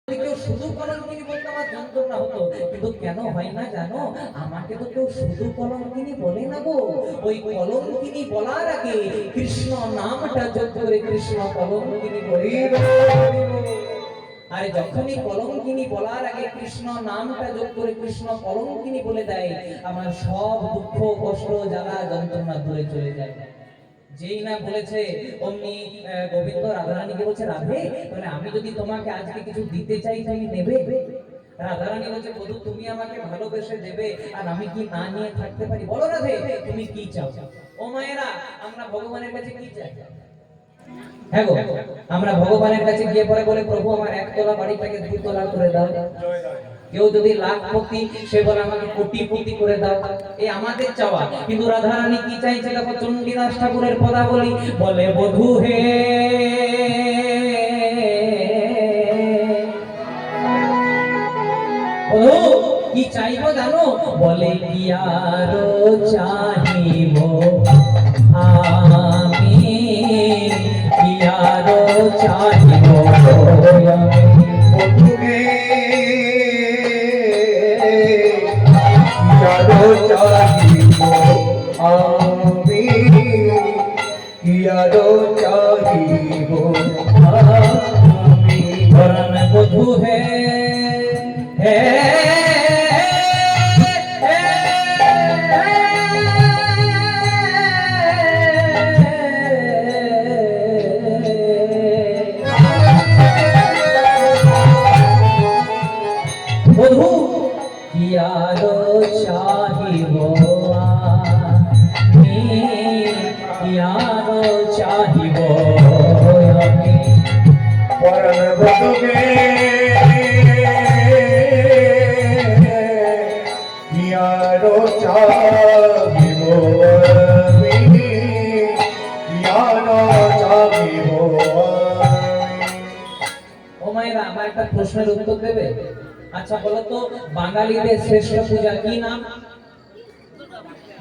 কেউ শুধু কলঙ্কিনী বলতে আমার যন্ত্রণা হতো, কিন্তু কেন হয় না জানো? আমাকে তো কেউ শুধু কলঙ্কিনী বলে না গো। ওই কলঙ্কিনী বলার আগে কৃষ্ণ নামটা যোগ করে কৃষ্ণ কলঙ্কিনী বলি। আর যখনই কলঙ্কিনী বলার আগে কৃষ্ণ নামটা যোগ করে কৃষ্ণ কলঙ্কিনী বলে দেয়, আমার সব দুঃখ কষ্ট জ্বালা যন্ত্রণা দূরে চলে যায়। যেই না বলেছে অমনি গোবিন্দ রাধারানীকে বলছে, রাধে তাহলে আমি যদি তোমাকে আজকে কিছু দিতে চাই তুমি নেবে? রাধারানী বলছে, বধূ তুমি আমাকে ভালোবেসে দেবে আর আমি কি না নিয়ে থাকতে পারি? বলো রাধে তুমি কি চাও? ও মায়েরা, আমরা ভগবানের কাছে কি চাই? হ্যাঁ গো, আমরা ভগবানের কাছে গিয়ে পরে বলে, প্রভু আমার একতলা বাড়িটাকে দুতলা করে দাও। কেউ যদি লাখপতি, সে বলে আমাকে কোটিপতি করে দাও। এই আমাদের চাওয়া। কিন্তু রাধারানী কি চাইছে দেখো, চণ্ডীদাস ঠাকুরের পদাবলী বলে, বধূ হে বধূ কি চাইবো জানো? বলে কি আরো চাহিব আমি, কি আরো চাহিব বধূ হে চাহিব আমি, কি আরো চাহিব আমি। বরণ বধূ হে হে বধূ কি আরো চাহিব আমি, কি আরো চাহিব আমি। পরম বধূ হে কি আরো চাহিব আমি, কি আরো চাহিব আমি। ও মায়েরা, আমার একটা প্রশ্নের উত্তর দেবে? আচ্ছা বলো তো, বাঙালিদের শ্রেষ্ঠ পূজা কি নাম?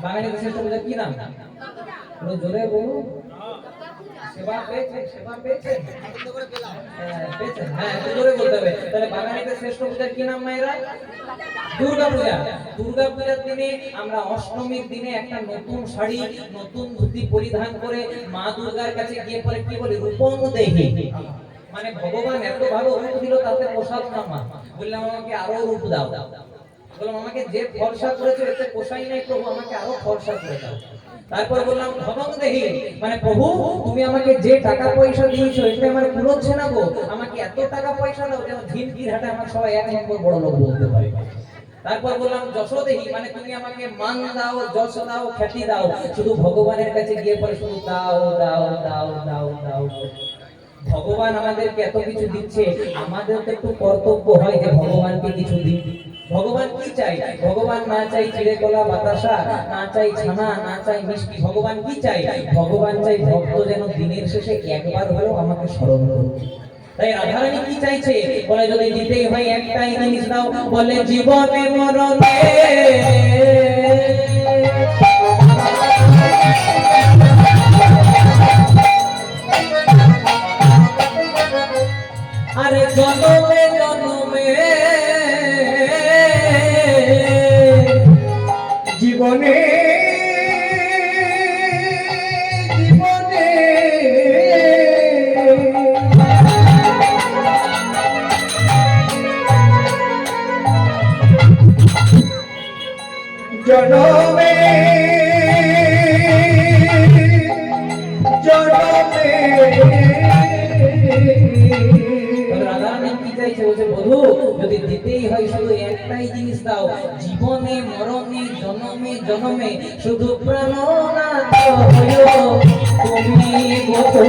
বাঙালিদের শ্রেষ্ঠ পূজা কি নাম? জোরে বলুন। সেবা পেয়েছে, সেবা পেয়েছে, পেয়েছেন? হ্যাঁ, একটু জোরে বলতে হবে। তাহলে বাঙালিদের শ্রেষ্ঠ পূজা কি নাম মায়েরা? দুর্গা পূজা। দুর্গা পূজার দিনে আমরা অষ্টমীর দিনে একটা নতুন শাড়ি নতুন ধুতি পরিধান করে মা দুর্গার কাছে গিয়ে পরে কি বলি, রূপং দেহি। মানে ভগবান এত ভালো রূপ দিল, তাতে পোষালো না মা। বললাম আমাকে আরো রূপ দাও। বললাম আমাকে যে ফর্সা করেছে এতে পোষাই নাই প্রভু, আমাকে আরো ফর্সা করে দাও। তারপর বললাম ধনং দেহি, মানে প্রভু তুমি আমাকে যে টাকা পয়সা দিয়েছো এটা আমার কুলোচ্ছে না গো, আমাকে এত টাকা পয়সা দাও যেন ঝিনকির হাটে আমার সবাই এক নম্বর বড় লোক বলতে পারে। তারপর বললাম যশ দেহি, মানে তুমি আমাকে মান দাও, যশ দাও, খ্যাতি দাও। শুধু ভগবানের কাছে গিয়ে পরে শুধু দাও দাও দাও দাও দাও। ভগবান আমাদেরকে এত কিছু দিচ্ছে, আমাদের তো একটু কর্তব্য হয় যে ভগবানকে কিছু দিই। ভগবান কি চাই? ভগবান না চাই চিড়ে কলা বাতাসা, না চাই ছানা, না চাই মিষ্টি। ভগবান কি চাই? ভগবান চাই ভক্ত যেন দিনের শেষে একবার হলেও আমাকে স্মরণ করুক। তাই রাধারানী কি চাইছে? বলে যদি দিতেই হয় একটাই জিনিস দাও। বলে জীবনে মরণে আরে জনমে জনমে জীবনে জীবনে জনমে জনমে। রাধারানী কি চাইছে? বলছে বধূ যদি দিতেই হয় শুধু একটাই জিনিস দাও। জীবনে মরণে জনমে জনমে শুধু প্রাণনাথ হইও তুমি বধূ,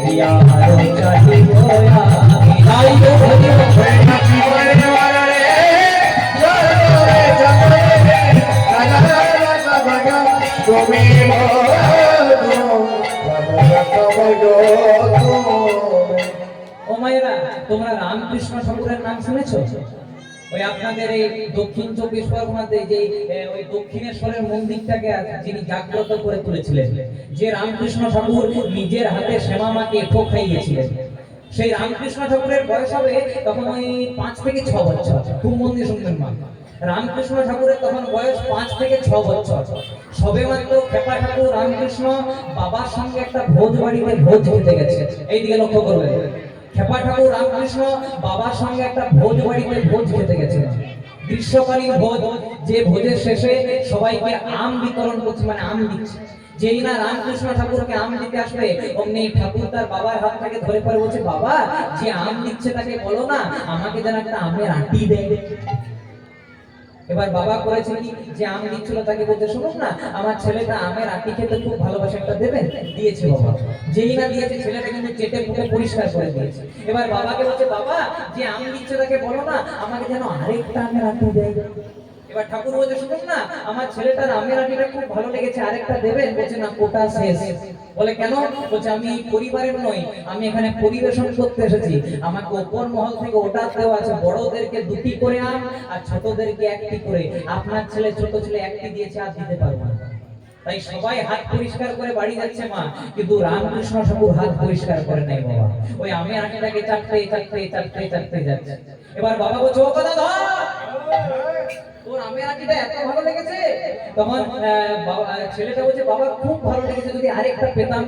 কি আরো চাহিব আমি। তাই তো বলি জীবনে মরণে জনমে জনমে তুমি ও মায়েরা, তোমরা রামকৃষ্ণ ঠাকুরের নাম শুনেছো? ওই আপনাদের এই দক্ষিণ চব্বিশ পরগনাতে যে ওই দক্ষিণেশ্বরের মন্দিরটাকে যিনি জাগ্রত করে তুলেছিলেন, যে রামকৃষ্ণ ঠাকুর নিজের হাতে শ্যামা মাকে এঁঠো খাইয়েছিলেন, সেই রামকৃষ্ণ ঠাকুরের বয়স হবে তখন ওই 5 থেকে 6 বছর। খুব মন দিয়ে শুনবেন মা, রামকৃষ্ণ ঠাকুরের তখন বয়স 5 থেকে 6 বছর। সবে মাত্র খেপা ঠাকুর রামকৃষ্ণ বাবার সঙ্গে একটা ভোজ বাড়িতে ভোজ খেতে গেছে। এইদিকে লক্ষ্য করবেন, খেপা ঠাকুর রামকৃষ্ণ বাবার সঙ্গে একটা ভোজ বাড়িতে ভোজ খেতে গেছে। গ্রীষ্মকালীন ভোজ, যে ভোজের শেষে সবাইকে আম বিতরণ করছে, মানে আম দিচ্ছে। যেই না রামকৃষ্ণ ঠাকুরকে আম দিতে আসবে, অমনি ঠাকুর তার বাবার হাত থেকে ধরে পড়ে বলছে, বাবা যে আম দিচ্ছে তাকে বলো না আমাকে যেন একটা আমের আঁটি দেয়। এবার বাবা করেছে কি, যে আম দিচ্ছিল তাকে বলতে, শুনুন না আমার ছেলেটা আমের আঁটি খেতে খুব ভালোবাসে, একটা দেবেন? দিয়েছে বাবা। যেই না দিয়েছে ছেলেটা কিন্তু চেটে পুটে পরিষ্কার করে দিয়েছে। এবার বাবাকে বলছে, বাবা যে আম দিচ্ছে তাকে বলো না আমাকে যেন আরেকটা আমের আঁটি দেয়। এবার ঠাকুর বলছে, শুনুন না আমার ছেলেটার আমের আঁটিটা খুব ভালো লেগেছে, আরেকটা দেবেন? বলছে, না কোটা শেষ। বলে, কেন? বলছে, আমি পরিবারের নই, আমি এখানে পরিবেশন করতে এসেছি, আমাকে ওপর মহল থেকে ওটা দেওয়া আছে, বড়দেরকে 2টি করে আম আর ছোটদেরকে 1টি করে। আপনার ছেলে ছোট ছেলে 1টি দিয়েছে, আর দিতে পারবো না। তাই সবাই হাত পরিষ্কার করে বাড়ি যাচ্ছে মা, কিন্তু রামকৃষ্ণ ঠাকুর হাত পরিষ্কার করে নাই বাবা, ওই আমের আঁটিটাকে চাটতে চাটতে চাটতে চাটতে যাচ্ছে। এবার বাবা বলছে, ও কথা ধর, তোর আমের আঁটিটা এত ভালো লেগেছে? তখন ছেলেটা বলছে, বাবা খুব ভালো লেগেছে, যদি আরেকটা পেতাম।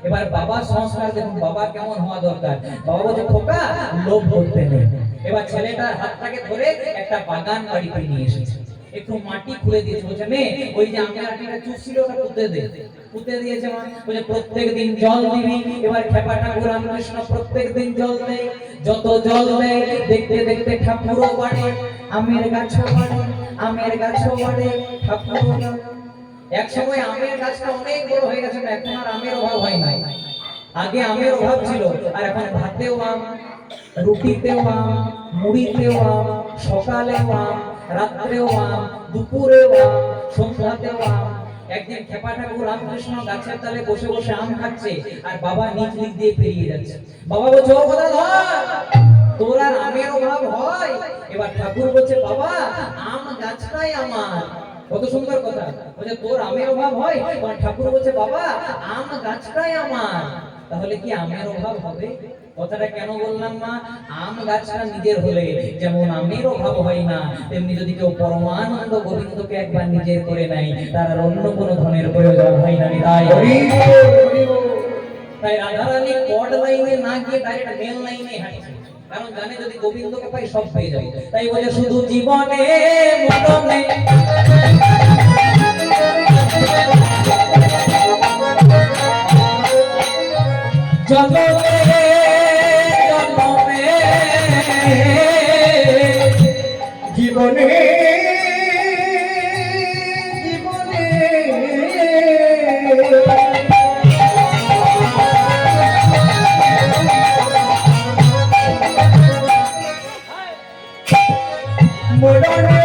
এবার বাবার সংস্কার দেখুন, বাবা কেমন হওয়া দরকার। বাবা বলছে, খোকা লোভ করতে নেই। এবার ছেলেটার হাতটাকে ধরে একটা বাগান বাড়িতে নিয়ে এসেছে, একটু মাটি খুলে দিয়েছে। বলছে, নে ওই যে আমের আঁটিটা চুষছিল ওটা পুঁতে দে। পুঁতে দিয়েছে মা। বলছে, প্রত্যেকদিন জল দিবি। এবার খেপা ঠাকুর রামকৃষ্ণ প্রত্যেকদিন জল দেয়। যত জল দেয় দেখতে দেখতে ঠাকুরও বাড়ে, আমের গাছও বাড়ে, আমের গাছও বাড়ে, ঠাকুরও বাড়ে। এক সময় আমের গাছটা অনেক বড় হয়ে গেছে, এখন আর আমের অভাব হয় না। আগে আমের অভাব ছিল, আর এখন ভাতেও আম, রুটিতেও আম, মুড়িতেও আম, সকালেও আম, রাত্রেও আম, দুপুরেও আম, সন্ধ্যাতেও আম। একদিন খেপা ঠাকুর রামকৃষ্ণ গাছের তলে বসে বসে আম খাচ্ছে, আর বাবা নিচ দিক দিয়ে পেরিয়ে যাচ্ছে। বাবা বলছে, ও কথা ধর, তোর আর আমের অভাব হয়? এবার ঠাকুর বলছে, বাবা আম গাছটাই আমার। কত সুন্দর কথা। বলছে, তোর আমের অভাব হয়? ঠাকুর বলছে, বাবা আম গাছটাই আমার। তাহলে কি আমের অভাব হবে? কথাটা কেন বললাম মা, আম গাছটা নিজের হলে যেমন আমের অভাব হয় না, তেমনি যদি কেউ পরমানন্দ গোবিন্দকে একবার নিজের করে নেয়, তার আর অন্য কোনো ধনের প্রয়োজন হয় না। তাই রাধারানী কড লাইনে না গিয়ে ডাইরেক্ট মেল লাইনে হাঁটছে, কারণ জানে যদি গোবিন্দকে পাই সব পেয়ে যাবে। তাই বলে, শুধু জীবনে মরণে জন্মে জন্মে জীবনে জীবনে মরণে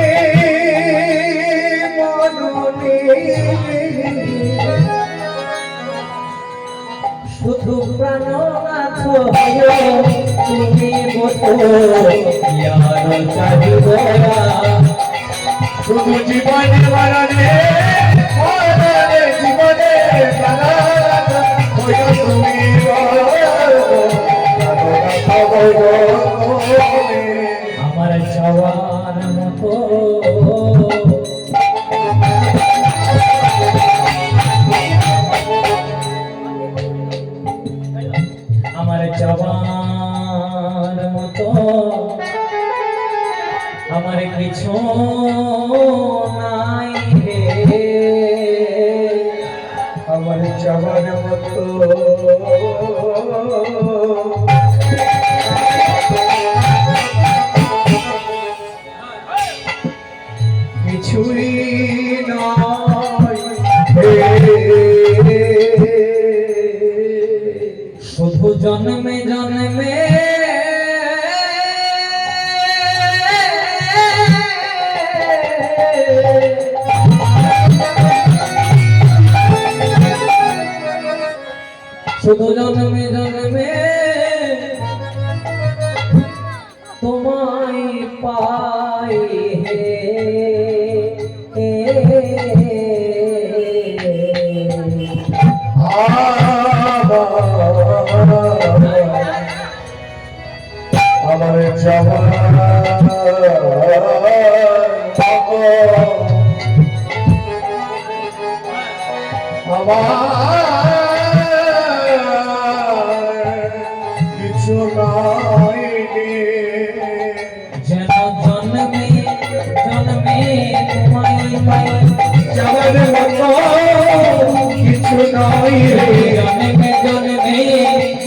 শুধু প্রাণনাথ তুমি মতো ইয়ার চাহিব, শুধু জীবনে মরণে মরণে জীবনে প্রাণনাথ হইও তুমি আমার চাওয়ার মতো আমার চাওয়ার মতো আমার কিছু নাই রে, আমার চাওয়ার মতো কিছুই নয়, শুধু জন্মে জন্মে শুধু জন্মে জন্মে তোমায় পাই হে, কিছু নাই রে যেন জন্মে জন্মে তোমায় পাই যাবার মতো কিছু নাই রে জন্মে জন্মে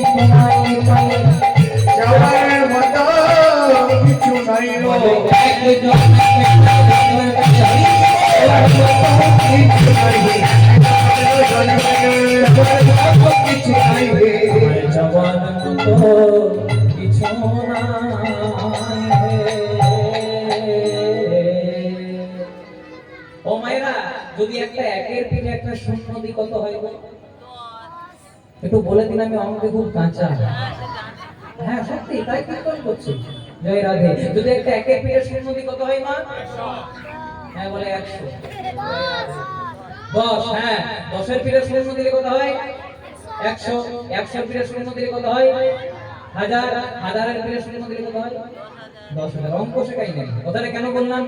তোমায় পাই যাবার মতো কিছু নাই রে এক জন্মে কিছু নাই রে কিছু নাই রে জবান মতো কিছু ও মায়েরা, যদি একটা একের পিঠে একটা শূন্য দিই কত হয় গো? একটু বলে দিন, আমি অঙ্কে খুব কাঁচা। হ্যাঁ সত্যি, তাই কীর্তন করছি। জয় রাধে। যদি একটা একের পিঠে শূন্য দিই কত হয় মা? হ্যাঁ বলে 100। 10, হ্যাঁ 10-এর পিঠে শূন্য দিলে কত হয়? 100। 100-এর পিঠে শূন্য দিলে কত হয়? 1000। 1000-এর পিঠে শূন্য দিলে কত হয়? 10,000। অঙ্ক শেখাই নাই। কথাটা কেন বললাম?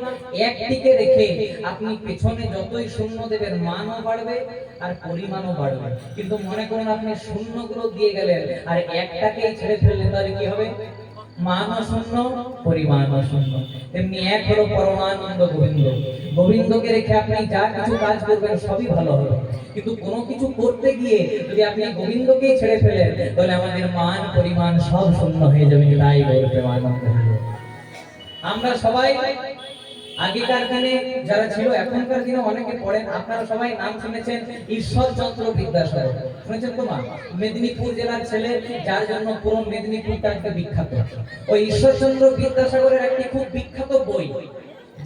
একটিকে রেখে আপনি পেছনে যতই শূন্য দেবেন মানও বাড়বে আর পরিমাণও বাড়বে। কিন্তু মনে করুন আপনি শূন্যগুলো দিয়ে গেলেন আর একটাকেই ছেড়ে ফেললেন, তাহলে কি হবে? মানও শূন্য, পরিমাণও শূন্য। তেমনি এক হলো পরমানন্দ গোবিন্দ। গোবিন্দকে রেখে আপনি যা কিছু কাজ করবেন সবই ভালো হবে, কিন্তু কোনো কিছু করতে গিয়ে যদি আপনি গোবিন্দকেই ছেড়ে ফেলেন তাহলে আমাদের মান পরিমাণ সব শূন্য হয়ে যাবে। তাই বলতে মানন্দ হলো। আমরা সবাই আগেকার দিনে যারা ছিল, এখনকার দিনে অনেকে পড়েন, আপনারা সবাই নাম শুনেছেন ঈশ্বরচন্দ্র বিদ্যাসাগর। শুনেছেন তো মা? মেদিনীপুর জেলার ছেলে, যার জন্য পুরো মেদিনীপুরটা একটা বিখ্যাত। ওই ঈশ্বরচন্দ্র বিদ্যাসাগরের একটি খুব বিখ্যাত বই,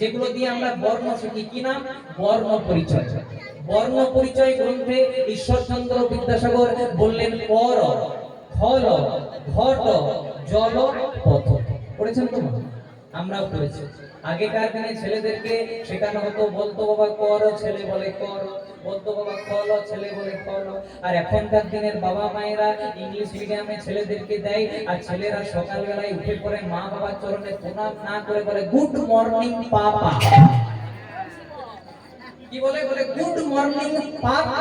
যেগুলো দিয়ে আমরা বর্ণ শিখি। কি নাম? বর্ণ পরিচয়। বর্ণ পরিচয় গ্রন্থে ঈশ্বরচন্দ্র বিদ্যাসাগর বললেন কর, ফল, ঘট, জল, পথ। পড়েছেন তো মা? আমরাও করেছি। আগেকার দিনে ছেলেদেরকে শেখানো হতো, বলতো বাবা কর, ছেলে বলে কর, বলতো বাবা ফল, ছেলে বলে ফল। আর এখনকার দিনের বাবা মায়েরা ইংলিশ মিডিয়ামে ছেলেদেরকে দেয়, আর ছেলেরা সকালবেলায় উঠে পড়ে মা বাবার চরণে প্রণাম না করে বলে গুড মর্নিং পাপা। কি বলে? বলে গুড মর্নিং পাপা।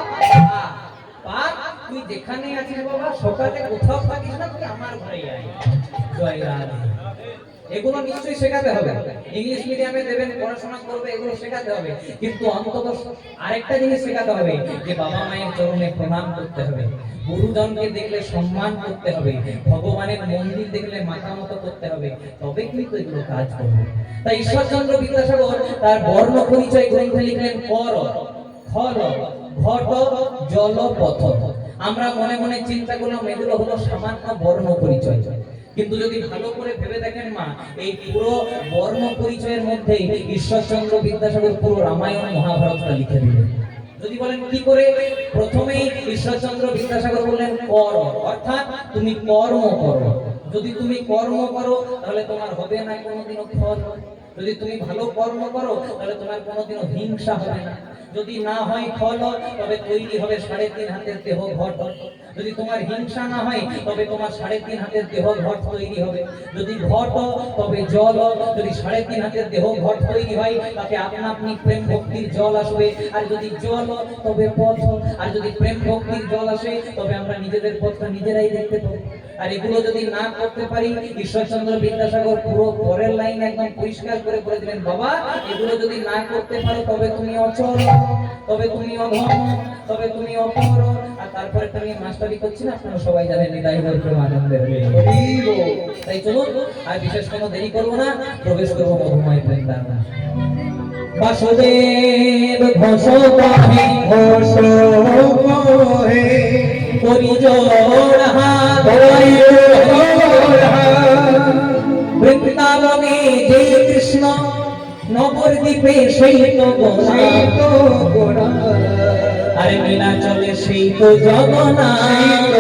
পাপ, তুই যেখানে আছিস বাবা, সকালে কোথাও থাকিস না, তুই আমার ঘরে আয়। জয় রাধে। এগুলো নিশ্চয়ই শেখাতে হবে। ইংলিশ মিডিয়ামে দেবেন, পড়াশোনা করবে, এগুলো শেখাতে হবে। কিন্তু অন্তত আরেকটা জিনিস শেখাতে হবে, যে বাবা মায়ের চরণে প্রণাম করতে হবে, গুরুজনকে দেখলে সম্মান করতে হবে, ভগবানের মন্দির দেখলে মাথা মতো করতে হবে, তবে কিন্তু এগুলো কাজ করবে। তাই ঈশ্বরচন্দ্র বিদ্যাসাগর তার বর্ণ পরিচয় গ্রন্থে লিখলেন কর, ফল, ঘট, জল, পথ। আমরা মনে মনে চিন্তা করলাম এগুলো হলো সামান্য বর্ণ পরিচয়, কিন্তু যদি ভালো করে ভেবে দেখেন মা, এই পুরো বর্ণ পরিচয়ের মধ্যে ঈশ্বরচন্দ্র বিদ্যাসাগর পুরো রামায়ণ মহাভারতটা লিখে দিলেন। যদি বলেন কি করে, প্রথমেই ঈশ্বরচন্দ্র বিদ্যাসাগর বললেন কর, অর্থাৎ তুমি কর্ম করো। যদি তুমি কর্ম করো তাহলে তোমার হবে না কোনোদিনও ফল। যদি তুমি ভালো কর্ম করো তাহলে তোমার কোনোদিনও হিংসা হবে না। যদি না হয় ফল, তবে তৈরি হবে 3.5 হাতের দেহ ঘট। যদি তোমার হিংসা না হয় তবে তোমার 3.5 হাতের দেহ ঘট তৈরি হবে। যদি ঘট তবে জল। যদি 3.5 হাতের দেহ ঘট তৈরি হয় তাতে আপনা আপনি প্রেম ভক্তির জল আসবে। আর যদি জল তবে পথ। আর যদি প্রেম ভক্তির জল আসে তবে আমরা নিজেদের পথটা নিজেরাই দেখতে পাবো। আর এগুলো যদি না করতে পারি, ঈশ্বরচন্দ্র বিদ্যাসাগর পুরো পরের লাইন একদম পরিষ্কার করে বলে দিলেন, বাবা এগুলো যদি না করতে পারো তবে তুমি অচল, তবে তুমি অধম, তবে তুমি অপর। আর তারপরে তুমি মাস্টারি করছি না, আপনারা সবাই জানেন, নিতাই গৌর প্রেমানন্দের। তাই চলুন আর বিশেষ কোনো দেরি করবো না, প্রবেশ করবো মধুময় বৃন্দাবন। বাসুদেব ঘোষ পাহে, ঘোষ পাহে, করি জোড় হাত, বৃন্দাবনে যে কৃষ্ণ, নবদ্বীপে সেই তো গোরা, আরে নীলাচলে সেই তো জগন্নাথ।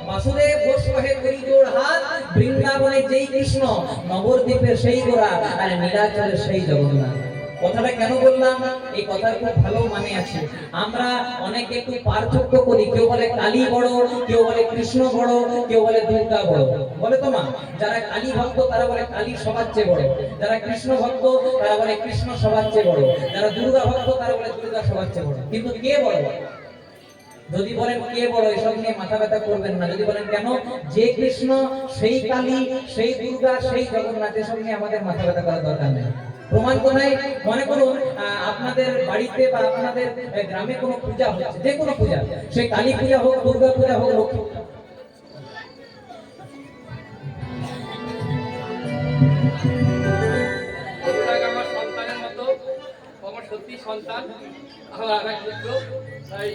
বাসুদেব ঘোষ পাহে, করি জোড় হাত, বৃন্দাবনে যেই কৃষ্ণ, নবদ্বীপের সেই গোরা, আর নীলাচলে সেই জগন্নাথ। কথাটা কেন বললাম, এই কথার খুব ভালো মানে আছে। আমরা অনেকে একটু পার্থক্য করি, কেউ বলে কালী বড়, কেউ বলে কৃষ্ণ বড়, কেউ বলে দুর্গা বড়, বলে তো মা। যারা কালী ভক্ত তারা বলে কালী সবার চেয়ে বড়, যারা কৃষ্ণ ভক্ত তারা বলে কৃষ্ণ সবার চেয়ে বড়, যারা দুর্গা ভক্ত তারা বলে দুর্গা সবার চেয়ে বড়। কিন্তু কে বড়? যদি বলেন কে বড়, এসব নিয়ে মাথা ব্যথা করবেন না। যদি বলেন কেন, যে কৃষ্ণ সেই কালী সেই দুর্গা সেই জগন্নাথ, এসব নিয়ে আমাদের মাথা ব্যথা করার দরকার নেই। প্রমাণ কোথায়? মনে করুন আপনাদের বাড়িতে বা আপনাদের গ্রামে কোনো পূজা হচ্ছে, যে কোনো পূজা, সেই কালী পূজা হোক, দুর্গা পূজা হোক, লক্ষ্মী পূজা, আমার সন্তানের মতো, আমার সত্যি সন্তান, আমার আর এক পুত্র। তাই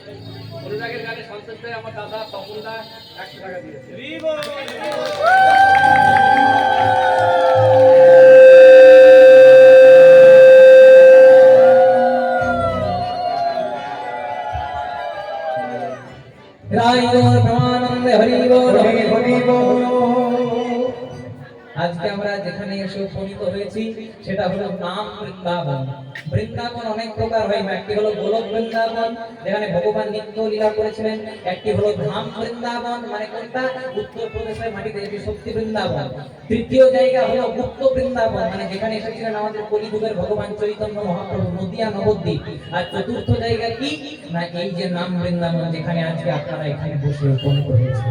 অনুরাগের গানে সন্তোষ হয়ে আমার দাদা তপনদা 100 টাকা দিয়েছে। রায় গৌর প্রেমানন্দে হরি বল। হরি হরি বল। আজকে আমরা যেখানে এসে উপনীত হয়েছি সেটা হলো নাম বৃন্দাবন। বৃন্দাবন অনেক প্রকার হয়, একটি হলো গোলক বৃন্দাবন যেখানে ভগবান নিত্য লীলা করেছিলেন, একটি হলো ধাম বৃন্দাবন মানে কোনটা, উত্তরপ্রদেশের মাটিতে, এটি শক্তি বৃন্দাবন। তৃতীয় জায়গা হলো গুপ্ত বৃন্দাবন মানে যেখানে এসেছিলেন আমাদের কলিযুগের ভগবান চৈতন্য মহাপ্রভু, নদিয়া নবদ্বীপ। আর চতুর্থ জায়গা কি না, এই যে নাম বৃন্দাবন, যেখানে আজকে আপনারা এখানে বসে উপনীত হয়েছে।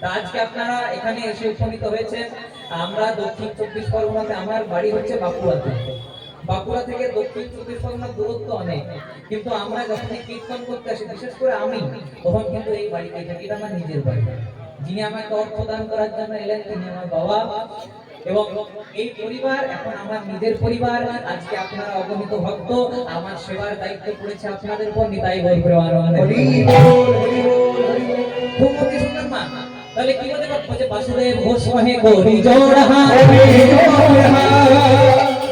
তা আজকে আপনারা এখানে এসে উপনীত হয়েছেন। আমরা দক্ষিণ 24 পরগনাতে, আমার বাড়ি হচ্ছে বাঁকুড়াতে। বাঁকুড়া থেকে দক্ষিণ 24 পরগনার দূরত্ব অনেক, কিন্তু আমরা যখন কীর্তন করতে আসি, বিশেষ করে আমি, তখন কিন্তু এই বাড়িতে থাকি। এটা আমার নিজের বাড়ি। যিনি আমাকে অর্থ দান করার জন্য এলেন তিনি আমার বাবা, এবং এই পরিবার এখন আমার নিজের পরিবার। আজকে আপনারা অগণিত ভক্ত, আমার সেবার দায়িত্ব পড়েছে আপনাদের উপর। নিতাই গৌর প্রেমানন্দে হরি বল হরি বল হরি বল। খুব মতি শুনলেন মা? তাহলে কি বলতে পারবো যে বাসুদেব ঘোষ কহে গৌরী জোড়হা,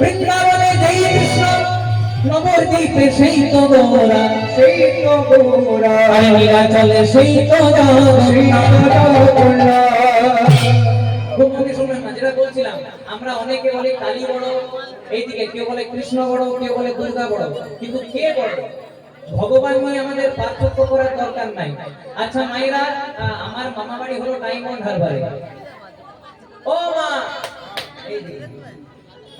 বৃন্দাবনে যেই কৃষ্ণ, নবদ্বীপে সেই তো গৌরা, সেই তো গৌরা, আরে নীলাচলে সেই তো জগন্নাথ। খুব মতি শুনলেন না? যেটা বলছিলাম, আমরা অনেকে বলে কালী বড় এইদিকে, কেউ বলে কৃষ্ণ বড়, কেউ বলে দুর্গা বড়, কিন্তু কে বড়? ভগবান নিয়ে আমাদের পার্থক্য করার দরকার নাই। আচ্ছা মায়েরা, আমার মামা বাড়ি হলো ডায়মন্ড হারবারে। ও মা, এই যে,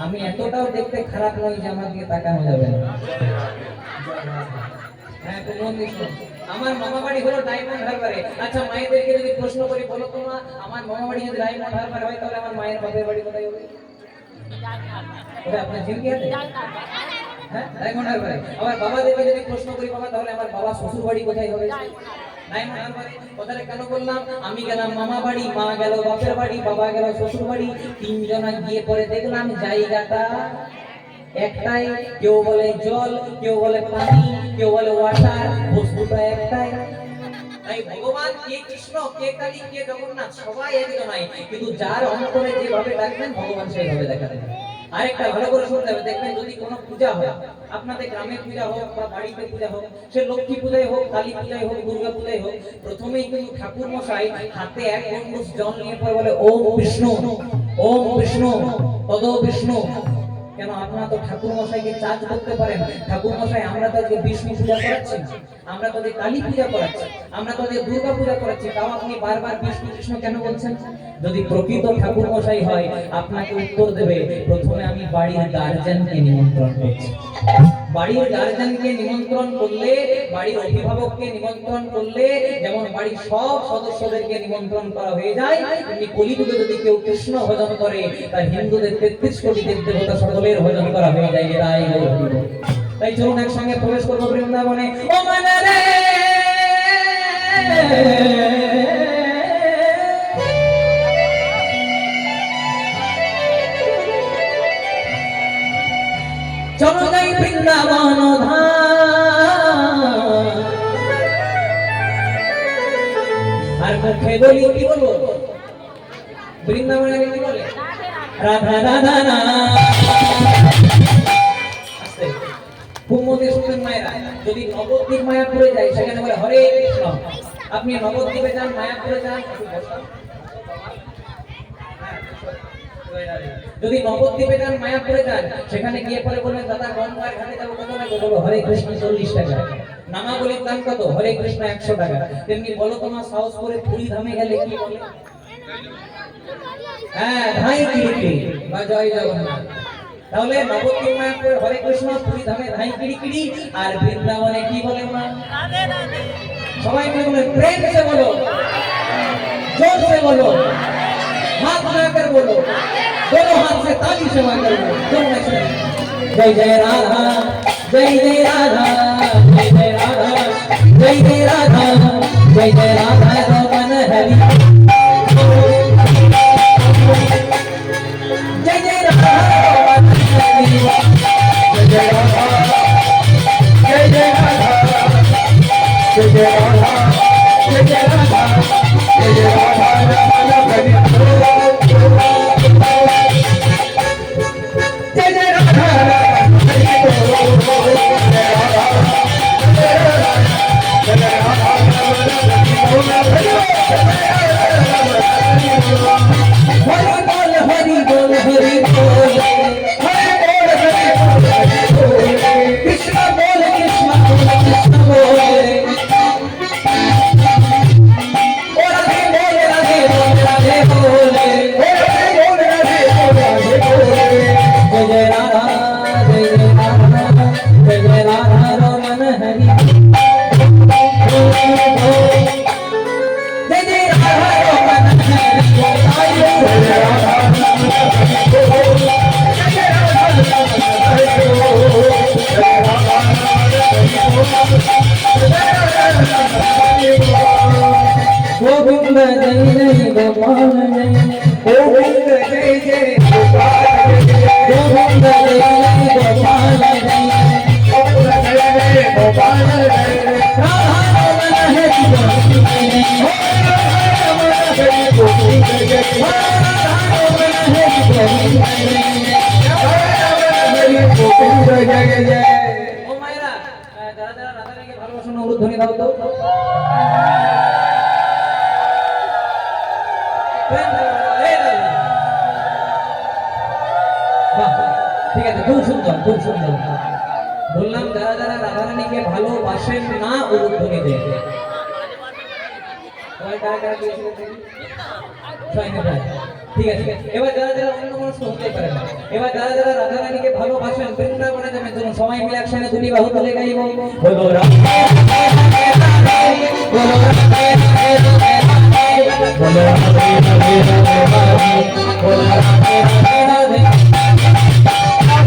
আমি এতটাও দেখতে খারাপ নই যে আমার দিকে তাকানো যাবে না। হ্যাঁ, তো মন দিয়ে শোনো। আমার মামা বাড়ি হলো ডায়মন্ড হারবারে। আচ্ছা মায়েদেরকে যদি প্রশ্ন করি, বলো তো মা, আমার মামা বাড়ি যদি ডায়মন্ড হারবার হয় তাহলে আমার মায়ের বাপের বাড়ি কোথায় হবে? ওটা আপনার জিজ্ঞাসা? হ্যাঁ, ডায়মন্ড হারবারে। আমার বাবাদেরকে যদি প্রশ্ন করি, বাবা তাহলে আমার বাবা শ্বশুর বাড়ি কোথায় হবে? ডায়মন্ড হারবারে। কথাটা কেন বললাম, আমি গেলাম মামা বাড়ি, মা গেল বাপের বাড়ি, বাবা গেল শ্বশুর বাড়ি, তিনজনা গিয়ে পরে দেখলাম জায়গাটা একটাই। কেউ বলে জল, কেউ বলে পানি, কেউ বলে ওয়াটার, বস্তুটা একটাই। তাই ভগবান কে কৃষ্ণ, কে কালী, কে জগন্নাথ, সবাই একজনাই, কিন্তু যার অন্তরে যেভাবে ডাকবেন ভগবান সেইভাবে দেখা দেবেন। আরেকটা ভালো করে শুনতে হবে, দেখবেন যদি কোনো পূজা হয়, আপনাদের গ্রামে পূজা হোক বা বাড়িতে পূজা হোক, সে লক্ষ্মী পূজায় হোক, কালী পূজায় হোক, দুর্গা পূজায় হোক, প্রথমেই কিন্তু ঠাকুর মশাই হাতে এক গণ্ডুষ জল নিয়ে পরে বলে ওম বিষ্ণু, ওম বিষ্ণু, তদো বিষ্ণু। কেন? আপনারা তো ঠাকুর মশাইকে চার্জ করতে পারেন। ঠাকুর মশাই, আমরা তো আজকে বিষ্ণু পূজা করাচ্ছি, আমরা তো কালী পূজা করাচ্ছি, আমরা তো দুর্গা পূজা করাচ্ছি, তাও আপনি বারবার বিষ্ণু কৃষ্ণ কেন বলছেন? যদি প্রকৃত ঠাকুর মশাই হয়, আপনাকে উত্তর দেবে, প্রথমে আমি বাড়ির গার্জেনকে নিমন্ত্রণ করছি। বাড়ির গার্জেনকে নিমন্ত্রণ করলে, বাড়ির অভিভাবককে নিমন্ত্রণ করলে যেমন বাড়ির সব সদস্যদেরকে নিমন্ত্রণ করা হয়ে যায়, তেমনি কলিযুগে যদি কেউ কৃষ্ণ ভজন করে, তার হিন্দুদের 33 কোটি দেব দেবতা সকলের ভজন করা হয়ে যায়। তাই তাই চলুন একসঙ্গে প্রবেশ করবো বৃন্দাবনে। ও মনে রে, চলো যাই বৃন্দাবন ধাম। আর মুখে বলি কি বলবো? বৃন্দাবনে কি বলে? রাধা রাধা না। খুব মনে শুনবেন মায়েরা, যদি নবদ্বীপ মায়াপুরে যাই, সেখানে বলে হরে কৃষ্ণ। আপনি নবদ্বীপে যান, মায়াপুরে যান, যদি নবদ্বীপে যান, মায়াপুরে যান, সেখানে গিয়ে পরে বলবেন দাদা গঙ্গার ঘাটে যাবো, কত লাগবে? বলো হরে কৃষ্ণ 40 টাকা। নামাবলির দাম কত? হরে কৃষ্ণ 100 টাকা। তেমনি বলো তোমার সাহস করে পুরী ধামে গেলে কি বলে? হ্যাঁ, ধাই কিড়িকি বা জয় জগন্নাথ। তাহলে নবদ্বীপ মায়াপুরে হরে কৃষ্ণ, পুরী ধামে ধাই কিড়িকিড়ি, আর বৃন্দাবনে কি বলে মা? সবাই মিলে বলে, প্রেম से बोलो, जोर से बोलो, हाथ उठाकर बोलो, दोनों हाथ से ताली से मार करो, दोनों में से जय जय राधा, जय जय राधा, जय जय राधा, जय जय राधा, जय जय राधा रमन हरि, जय जय राधा रमन हरि, जय जय राधा, जय जय राधा, जय जय राधा, जय जय राधा, जय जय राधा रमन हरि, जय जय राधा हरि बोल, हरि बोल, हरि बोल, हरि बोल, हरि बोल, हरि बोल, कृष्ण बोल, कृष्ण बोल, कृष्ण बोल, राधे बोल, राधे बोल, राधे बोल, राधे बोल, राधे बोल, राधे बोल, जय जय राधा, जय जय राधा, जय जय राधा रमन हरि, जय जय राधा रमन हरि, जय जय राधा रमन हरि, जय जय राधा रमन हरि, जय राधा गोविंद जय जय गोपाल जय, गोविंद जय जय गोपाल जय, गोविंद जय जय गोपाल जय, गोविंद जय जय गोपाल जय, राधा रमन हरि गोविंद जय, राधा रमन हरि गोविंद जय, राधा रमन हरि गोविंद जय, राधा रमन हरि गोविंद जय जय। ও মায়েরা, যারা যারা রাধা রানীকে ভালোবাসেন উলুধ্বনি দাও তো। ঠিক আছে, খুব সুন্দর, খুব সুন্দর। বললাম যারা যারা রাধারানীকে ভালোবাসেন না উলুধ্বনি দেন। সবাই কারা কারা দিয়েছিলেন দেখি? সবাই মিলে। ঠিক আছে, এবার যারা যারা অন্য মানুষ হতে পারে না, এবার যারা যারা রাধারানীকে ভালোবাসেন বৃন্দাবনে যাবেন, জন্য সবাই মিলে একসাথে দুটি বাহু তুলে গাইব, বলো রাধে রাধে রাধে, বলো রাধে রাধে রাধে, বলো রাধে রাধে রাধে, বলো রাধে রাধে রাধে,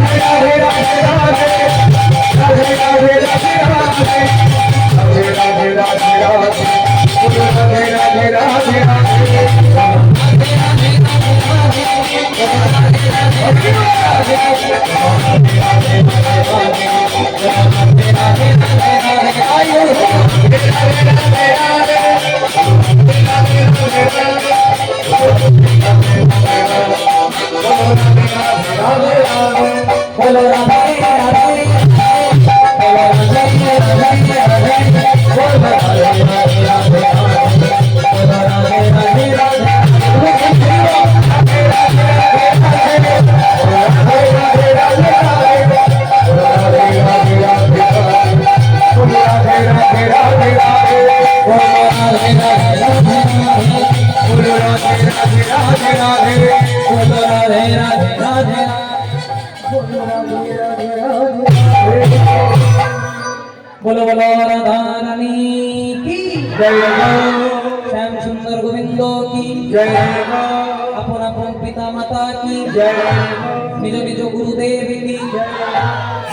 राधे राधे राधे, राधे राधे राधे राधे, राधे राधे राधे राधे, बोलो राधे राधे राधे राधे, राधे राधे बोलो राधे राधे, बोलो राधे राधे राधे, बोलो राधे राधे राधे, बोलो राधे राधे राधे, बोलो बोलो राधा रानी की जय हो, श्याम सुंदर गोविंद की जय हो, अपन अपन पिता माता की जय हो, निज निज गुरुदेव की जय,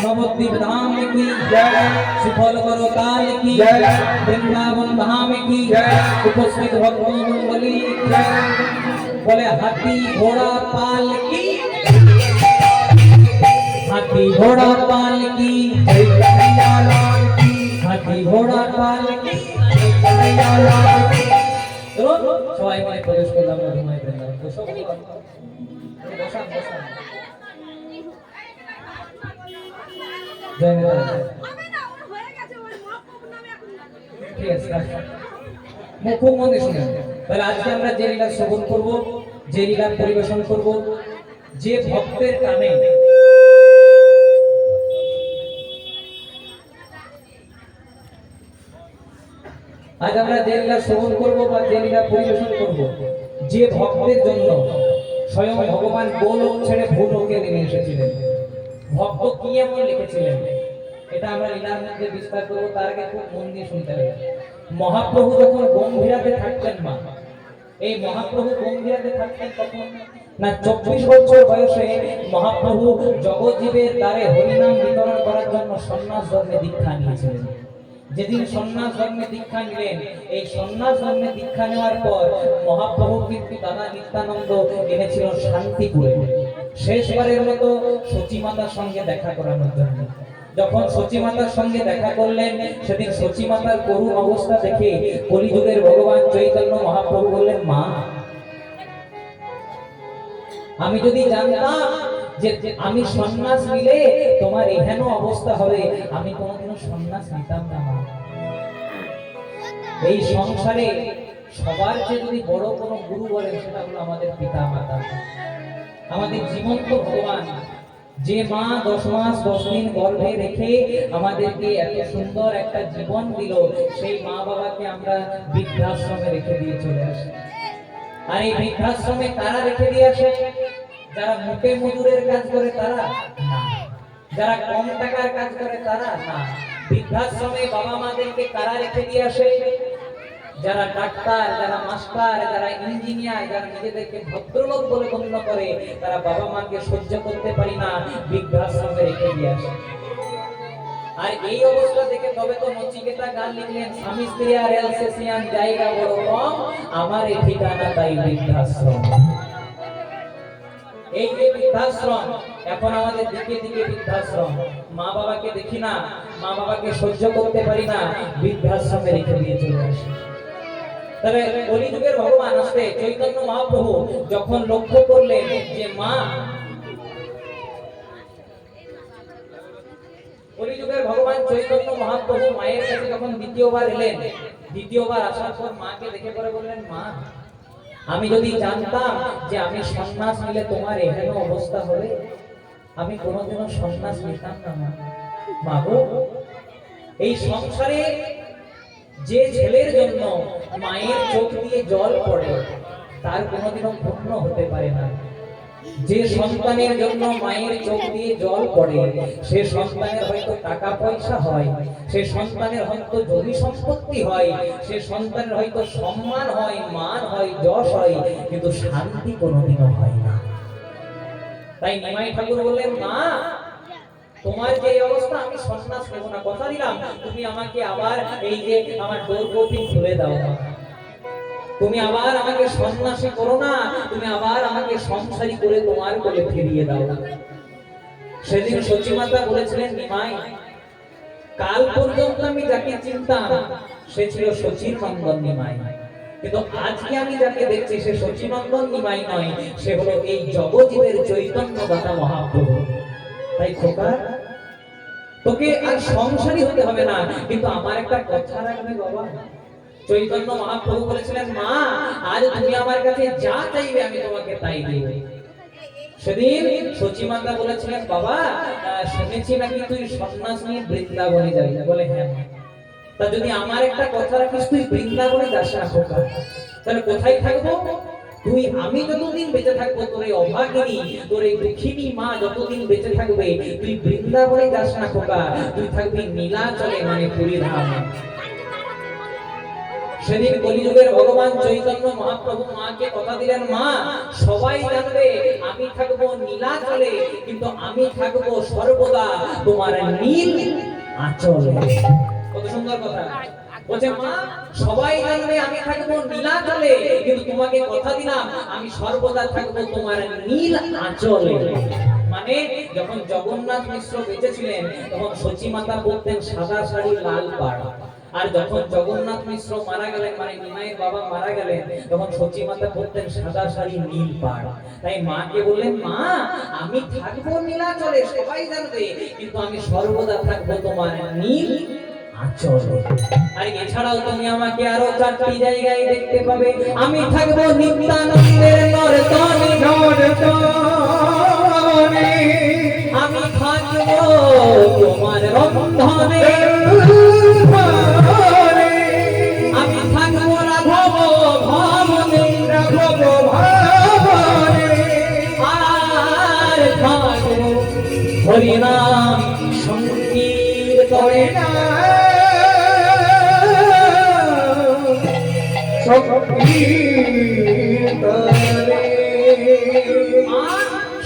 नवद्वीप धाम की जय, सुफल करो काल की जय, वृंदावन धाम की जय, उपस्थित भक्तों मंडली की जय, बोले हाथी घोड़ा पाल की, हाथी घोड़ा पाल की जय, कन्हैया लाल की, हाथी घोड़ा पाल की जय, कन्हैया लाल की। चलो सबाई मिले प्रवेश करलाम मधुमय बृंदावन। बसो बसान बसान, जय माता। ঠিক আছে, মুখ মনে শুনে তাহলে আজকে আমরা যে লীলা শ্রবণ করব, যে লীলা পরিবেশন করব, যে ভক্তের কানে আজ আমরা যে লীলা শ্রবণ করবো বা যে লীলা পরিবেশন করব, যে ভক্তের জন্য স্বয়ং ভগবান গোলোক ছেড়ে ভূলোকে নেমে এসেছিলেন, ভক্ত কি এমন লিখেছিলেন, এটা আমরা লীলার মধ্যে বিস্তার করবো। তার আগে খুব মন দিয়ে শুনতে হবে। মহাপ্রভু যখন গম্ভীরাতে থাকতেন মা, এই মহাপ্রভু গম্ভীরাতে থাকতেন তখন না 24 বছর বয়সে মহাপ্রভু জগজ্জীবের দ্বারে হরিনাম বিতরণ করার জন্য সন্ন্যাস ধর্মে দীক্ষা নিয়েছিলেন। যেদিন সন্ন্যাস ধর্মে দীক্ষা নিলেন, এই সন্ন্যাস ধর্মে দীক্ষা নেওয়ার পর মহাপ্রভু কিন্তু দাদা নিত্যানন্দ এনেছিল শান্তিপুরে শেষবারের মতো সচিমাতার সঙ্গে দেখা করানোর জন্য। যখন সচিমাতার সঙ্গে দেখা করলেন, সেদিন সচিমাতার করুণ অবস্থা দেখে কলিযুগের ভগবান চৈতন্য মহাপ্রভু বললেন, মা, আমি যদি জানতাম যে আমি সন্ন্যাস নিলে তোমার এহেন অবস্থা হবে, আমি কোনোদিনও সন্ন্যাস নিতাম না। এই সংসারে সবার চেয়ে যদি বড় কোনো গুরু বলেন, সেটা হলো আমাদের পিতা মাতা, আমাদের জীবন্ত ভগবান। যে মা 10 মাস 10 দিন গর্ভে রেখে আমাদেরকে এত সুন্দর একটা জীবন দিল, সেই মা বাবাকে আমরা বৃদ্ধাশ্রমে রেখে দিয়ে চলে আসি। আর এই বৃদ্ধাশ্রমে কারা রেখে দিয়ে আসে? যারা মুখে মজুরের কাজ করে তারা না, যারা কম টাকার কাজ করে তারা না। বৃদ্ধাশ্রমে বাবা মাদেরকে কারা রেখে দিয়ে আসে? যারা ডাক্তার, যারা মাস্টার, যারা ইঞ্জিনিয়ার, যারা নিজেদেরকে ভদ্রলোক বলে গণ্য করে, তারা বাবা মাকে সহ্য করতে পারি না, বৃদ্ধাশ্রমে রেখে দিয়ে আসে। আর এই অবস্থা দেখে তবে তো নচিকেতা গান লিখলেন, স্বামী স্ত্রী আর এলসেসিয়ান জায়গা বড় কম, আমার এই ঠিকানা তাই বৃদ্ধাশ্রম। এই যে বৃদ্ধাশ্রম, এখন আমাদের দিকে দিকে বৃদ্ধাশ্রম, মা বাবাকে দেখি না, মা বাবাকে সহ্য করতে পারি না, বৃদ্ধাশ্রমে রেখে দিয়ে চলে আসি। তবে কলিযুগের ভগবান আসতে চৈতন্য মহাপ্রভু যখন লক্ষ্য করলেন যে মা, কলিযুগের ভগবান চৈতন্য মহাপ্রভু মায়ের কাছে যখন দ্বিতীয়বার এলেন, দ্বিতীয়বার আসার পর মাকে দেখে পরে বললেন, মা, আমি যদি জানতাম যে আমি সন্ন্যাস নিলে তোমার এহেন অবস্থা হবে, আমি কোনোদিনও সন্ন্যাস নিতাম না। মা গো, এই সংসারে যে ছেলের জন্য মায়ের চোখ দিয়ে জল পড়ে, তার কোনোদিনও পূর্ণ হতে পারে না। যে সন্তানের জন্য মায়ের চোখ দিয়ে জল পড়ে, সে সন্তানের হয়তো টাকা পয়সা হয়, সে সন্তানের হয়তো জমি সম্পত্তি হয়, সে সন্তানের হয়তো সম্মান হয়, মান হয়, যশ হয়, কিন্তু শান্তি কোনোদিনও হয় না। তাই নিমাই ঠাকুর বললেন, মা, তোমার যে অবস্থা, আমি সন্ন্যাস নেব না, কথা দিলাম, তুমি আমাকে আবার এই যে আমার ডোরকৌপিন খুলে দাও, তুমি আবার আমাকে সন্ন্যাসী করো না, তুমি আবার আমাকে সংসারী করে তোমার কোলে ফিরিয়ে দাও। সেদিন সচিমাতা বলেছিলেন, নিমাই, কাল পর্যন্ত আমি যাকে চিনতাম সে ছিল সচিনন্দন নিমাই, কিন্তু আজকে আমি যাকে দেখছি সে সচিনন্দন নিমাই নয়, সে হলো এই জগজীবের চৈতন্য দাতা মহাপ্রভু। তাই খোকা, তোকে আর সংসারী হতে হবে না, কিন্তু আমার একটা কথা রাখবে বাবা। চৈতন্য মহাপ্রভু বলেছিলেন, মা, আজ তুমি আমার কাছে যা চাইবে আমি তোমাকে তাই দেব। সেদিন সচিমাতা বলেছিলেন, বাবা, শুনেছি নাকি তুই সন্ন্যাস নিয়ে বৃন্দাবনে যাবি? বলে, হ্যাঁ। তা যদি আমার একটা কথা রাখিস, তুই বৃন্দাবনে যাস না খোকা, তাহলে কোথায় থাকবো? তুই, আমি যতদিন বেঁচে থাকবো, তোর এই অভাগিনী, তোর এই দুঃখিনী মা যতদিন বেঁচে থাকবে, তুই বৃন্দাবনে যাস না খোকা, তুই থাকবি নীলাচলে, মানে পুরী ধামে। সেদিন কলিযুগের ভগবান চৈতন্য মহাপ্রভু মাকে কথা দিলেন, মা, সবাই জানবে আমি থাকবো নীলাচলে, কিন্তু আমি থাকবো সর্বদা তোমার নীল আঁচলে। কত সুন্দর কথা বলছে, মা, সবাই জানবে আমি থাকবো নীলাচলে, কিন্তু তোমাকে কথা দিলাম আমি সর্বদা থাকবো তোমার নীল আঁচলে। মানে যখন জগন্নাথ মিশ্র বেঁচে ছিলেন, তখন সচিমাতা পরতেন সাদা শাড়ি, লাল পাড়। আর যখন জগন্নাথ মিশ্র মারা গেলেন, মানে নিমাইয়ের বাবা মারা গেলেন, তখন সচিমাতা পরতেন সাদা শাড়ি, নীল পাড়। তাই মাকে বললেন, মা, আমি থাকবো নীলাচলে, সবাই জানবে, কিন্তু আমি সর্বদা থাকবো তোমার নীল আঁচলে। আর এছাড়াও তুমি আমাকে আরো 4টি জায়গায় দেখতে পাবে। আমি থাকবো নিত্যানন্দের নর্তনে, বন্ধনে আমি থাকবো রাঘব ভবনে, রাঘব ভবনে আর থাকবো হরিনাম সংকীর্তনে।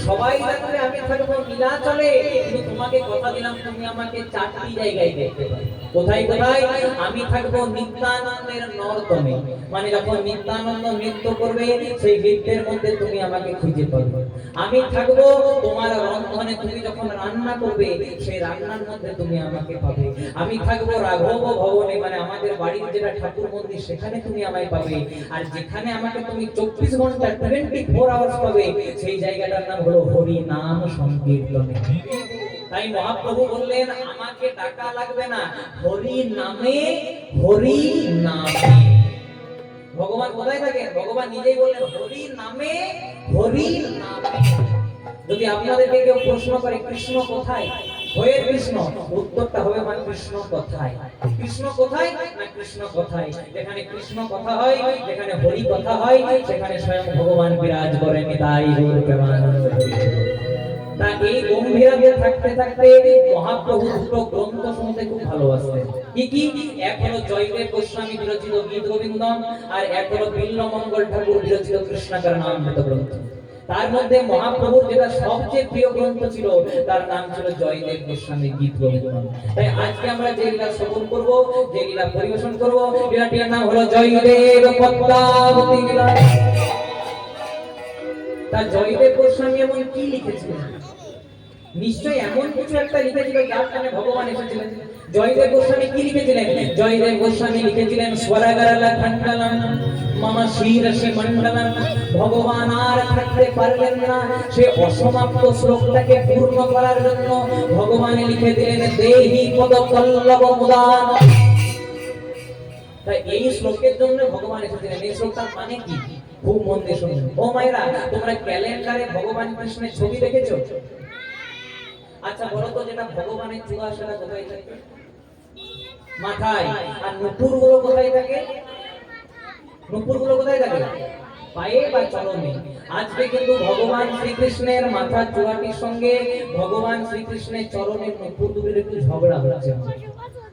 সবাই থাকবে আমি থাকবো নীলাচলে, কিন্তু তোমাকে কথা দিলাম তুমি আমাকে 4টি জায়গায় দেখতে পাবে। কোথায় কোথায়? আমি থাকবো নিত্যানন্দের নর্তনে, মানে যখন নিত্যানন্দ নৃত্য করবে সেই নৃত্যের মধ্যে তুমি আমাকে খুঁজে পাবে। আমি থাকবো তোমার রন্ধনে, তুমি যখন রান্না করবে সেই রান্নার মধ্যে তুমি আমাকে পাবে। আমি থাকবো রাঘব ভবনে, মানে আমাদের বাড়ির যেটা ঠাকুর মন্দির সেখানে তুমি আমায় পাবে। আর যেখানে আমাকে তুমি 24 ঘন্টা 24 আওয়ার্স পাবে সেই জায়গাটার নাম হলো হরি নাম সংকীর্তনে। তাই মহাপ্রভু বললেন আমাকে ডাকা লাগবে না, হরি নামে হরি নামে। ভগবান কোথায় থাকেন? ভগবান নিজেই বললেন হরি নামে হরি নামে। যদি আপনাদেরকে কেউ প্রশ্ন করে কৃষ্ণ কোথায়, হয়ে কৃষ্ণ, উত্তরটা হবে মানে কৃষ্ণ কোথায়। কৃষ্ণ কোথায় না কৃষ্ণ কোথায়। যেখানে কৃষ্ণ কথা হয়, যেখানে হরি কথা হয়, সেখানে স্বয়ং ভগবান বিরাজ করেন। তাই গৌর প্রেমানন্দ হরি। তা এই গম্ভীরাতে থাকতে থাকতে মহাপ্রভু দুটো গ্রন্থ শুনতে খুব ভালোবাসতেন। কি কি? এক হলো জয়দেব গোস্বামী বিরচিত গীত গোবিন্দম, আর এক হলো বিল্লমঙ্গল ঠাকুর বিরচিত কৃষ্ণাকার নামামৃত গ্রন্থ। তার মধ্যে মহাপ্রভুর যেটা সবচেয়ে প্রিয় গ্রন্থ ছিল তার নাম ছিল জয়দেব গোস্বামী গীত গোবিন্দম। তাই আজকে আমরা যে লীলা শ্রবণ করব, যে লীলা পরিবেশন করব, লীলাটির নাম হলো জয়দেব পদ্মাবতী লীলা। তা জয়দেব গোস্বামী এমন কি লিখেছিলেন? নিশ্চয় এমন কিছু একটা লিখেছিল যার কারণে ভগবান এসেছিলেন। জয়দেব গোস্বামী কি লিখেছিলেন? জয়দেব গোস্বামী লিখেছিলেন স্বরাগারালা খণ্ডলম মম শিরসে মণ্ডলম। ভগবান আর থাকতে পারলেন না, সে অসমাপ্ত শ্লোকটাকে পূর্ণ করার জন্য ভগবান লিখে দিলেন দেহি পদপল্লব মুদান। তাই এই শ্লোকের জন্য ভগবান এসেছিলেন। এই শ্লোকটার মানে কি? খুব মন দিয়ে শুনুন। ও মায়েরা, তোমরা ক্যালেন্ডারে ভগবান কৃষ্ণের ছবি দেখেছো? আচ্ছা বলো তো, যেটা ভগবানের চূড়া সেটা কোথায় থাকে? মাথায়। আর নুপুর গুলো কোথায় থাকে? নুপুর গুলো কোথায় থাকে? পায়ে বা চরণে। আজকে কিন্তু ভগবান শ্রীকৃষ্ণের মাথার চূড়াটির সঙ্গে ভগবান শ্রীকৃষ্ণের চরণের নুপুর দুটোর একটু ঝগড়া হচ্ছে।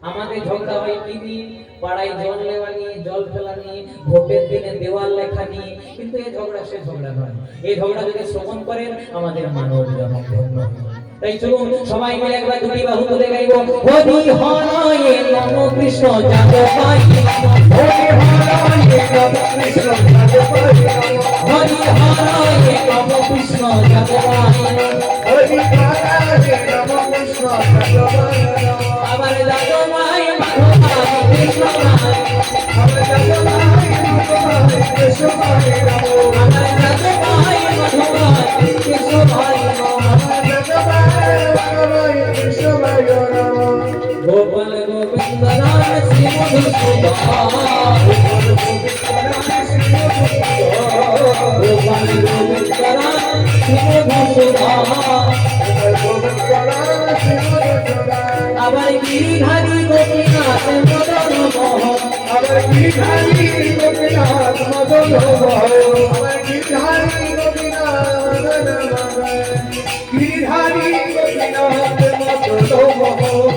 আমাদের ঝগড়া হয় কি নিয়ে? পাড়ায় জল নেওয়া নিয়ে, জল ফেলা নিয়ে, ভোটের দিনে দেওয়াল লেখা নিয়ে। কিন্তু এই ঝগড়া সে ঝগড়া নয়। এই ঝগড়া যদি শ্রবণ করেন আমাদের মানব জনক ধন্য। তাই চলুন সবাই মিলে একবার দুটি বাহু তুলে গাইব হরি হরয়ে নম কৃষ্ণ যাদবায়, হরি হরয়ে নম কৃষ্ণ যাদবায়, হরি হরয়ে নম কৃষ্ণ যাদবায়, হরি হরয়ে নম কৃষ্ণ যাদবায়। আবার যাদবায় মাধবায় কৃষ্ণায়, আবার যাদবায় মাধবায় কৃষ্ণায়, আবার যাদবায় মাধবায় কৃষ্ণায়, গোপাল গোবিন্দ রাম শ্রী মধুসূদন, গোপাল গোবিন্দ রাম শ্রী মধুসূদন। আবার গিরিধারী গোপীনাথ মদন মোহন, আবার গিরিধারী গোপীনাথ মদন মোহন, আবার গিরিধারী গোপীনাথ মদন মোহন, গিরিধারী গোপীনাথ মদন মোহন।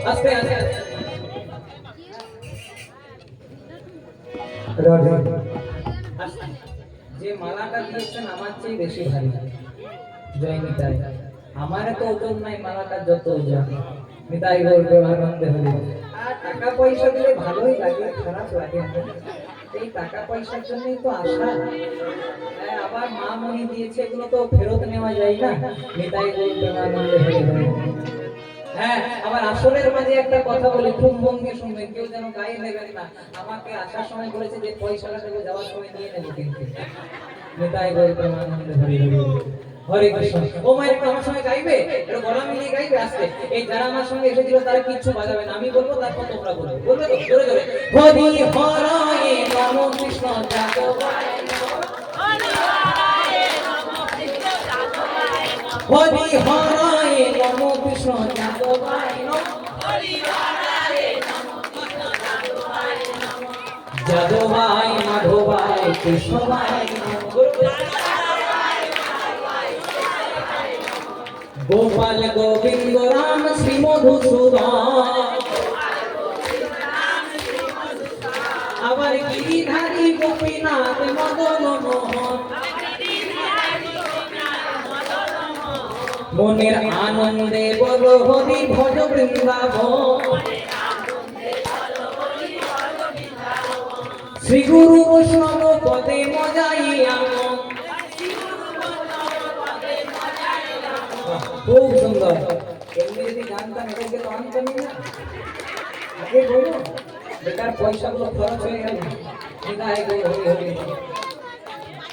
আস্তে আস্তে যে মালাটা দিয়েছেন আমার চেয়ে বেশি ভারী। জয় নিতাই। আমার তো ওজন নাই, মালাটা যত ওজন। নিতাই গৌর প্রেমানন্দে হরি। আর টাকা পয়সা দিলে ভালোই লাগে, খারাপ লাগে না। এই টাকা পয়সার জন্যই তো আশা। হ্যাঁ, আবার মা মনি দিয়েছে, এগুলো তো ফেরত নেওয়া যায় না। নিতাই গৌর প্রেমানন্দে হরি হরি। হ্যাঁ, আবার আসলের মাঝে একটা কথা বলি, খুব মন দিয়ে শুনবেন, কেউ যেন গায়ে নেবেন না। আমাকে আসার সময় বলেছে যে পয়সাটা দেবো, যাওয়ার সময় নিয়ে নেবো কিন্তু। নিতাই গৌর প্রেমানন্দে হরি হরি। হরে কৃষ্ণ। ও মায়ের একটু আমার সঙ্গে গাইবে, একটু গলা মিলিয়ে গাইবে আস্তে। এই যারা আমার সঙ্গে এসেছিল তারা কিচ্ছু বাজাবে না, আমি বলবো তারপর তোমরা বলবে। বলবে তো জোরে জোরে। হরি হরায়ে নম কৃষ্ণ যাদবায় নমঃ। হরি হরায়ে নম কৃষ্ণ যাদবায় নমঃ। যাদবায় মাধবায় কৃষ্ণবায় নমঃ। গোপাল গোবিন্দ রাম শ্রী মধুসূদন, আবার গিরিধারী গোপীনাথ মদন মোহন। মনের আনন্দে বল হরি ভজ বৃন্দাবন। শ্রী গুরু বৈষ্ণব পদে মজাইয়া মন। খুব সুন্দর। এমনি যদি জানতাম এটাকে তো আনতামই না। আগে বলো, বেকার পয়সাগুলো খরচ হয়ে গেল। নিতাই গৌর হরি হরি।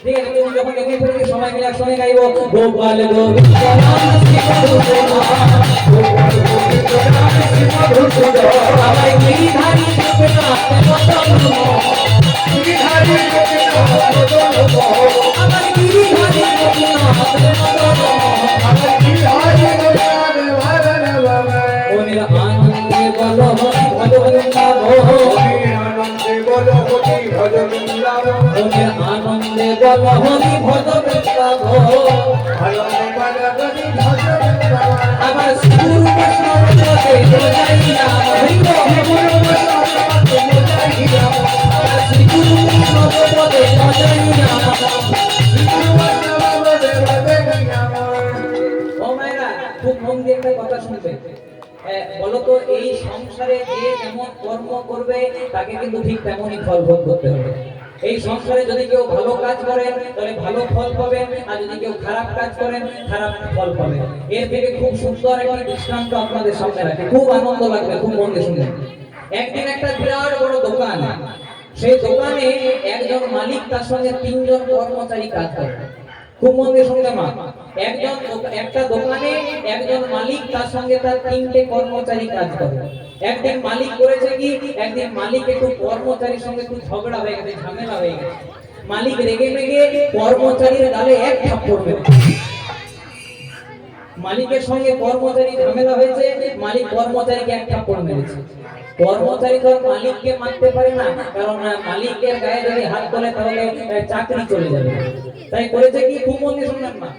ঠিক আছে, তুমি যখন এখানে ফিরে সময় মিলে একসঙ্গে গাইবো। গোপাল গোবিন্দ রাম শ্রী মধুসূদন, গোপাল গোবিন্দ রাম শ্রী মধুসূদন, আমার গিরিধারী গোপীনাথ মদন মোহন। গিরিধারী গোপীনাথ মদন মোহন, আমার গিরিধারী গোপীনাথ মদন মোহন, আমার গিরিধারী গোপীনাথ মদন মোহন। ওনের আনন্দে বলো হরি ভজ বৃন্দাবন। আনন্দে বলো হরি ভজ বৃন্দাবন। ওনের আনন্দে বলো হরি ভজ বৃন্দাবন। আমার গুরু বৈষ্ণব পদে মজাইয়া হইল। গুরু বৈষ্ণব পদে মজাইয়া, আমার শ্রী গুরু বৈষ্ণব পদে মজাইয়া। ও মায়েরা, খুব মন দিয়ে একটা কথা শুনবে। বলতো, এই সংসারে যে যেমন কর্ম করবে তাকে কিন্তু ঠিক তেমনই ফল ভোগ করতে হবে। এই সংসারে যদি কেউ ভালো কাজ করেন তাহলে ভালো ফল পাবেন, আর যদি কেউ খারাপ কাজ করেন খারাপ ফল পাবেন। এর থেকে খুব সুন্দর একটি দৃষ্টান্ত আপনাদের সামনে রাখে, খুব আনন্দ লাগবে, খুব মন দিয়ে শুনবেন। একদিন একটা বিরাট বড় দোকান, সেই দোকানে একজন মালিক তার সঙ্গে 3 জন কর্মচারী কাজ করে। খুব মন দিয়ে শুনতে মা, একটা দোকানে একজন মালিক তার সঙ্গে তার 3টে কর্মচারী কাজ করে। একদিন মালিক করেছে কি, একদিন মালিক একটু কর্মচারীর সঙ্গে একটু ঝগড়া হয়ে গেছে, ঝামেলা হয়ে গেছে। মালিক রেগে মেগে কর্মচারীর গালে এক থাপ্পড় মেরেছে। মালিকের সঙ্গে কর্মচারী ঝামেলা হয়েছে, মালিক কর্মচারীকে এক থাপ্পড় মেরেছে। কর্মচারী তো মালিককে মারতে পারে না, কারণ মালিকের গায়ে যদি হাত তোলে তাহলে চাকরি চলে যাবে। তাই করেছে কি, খুব মনে শুনলেন না,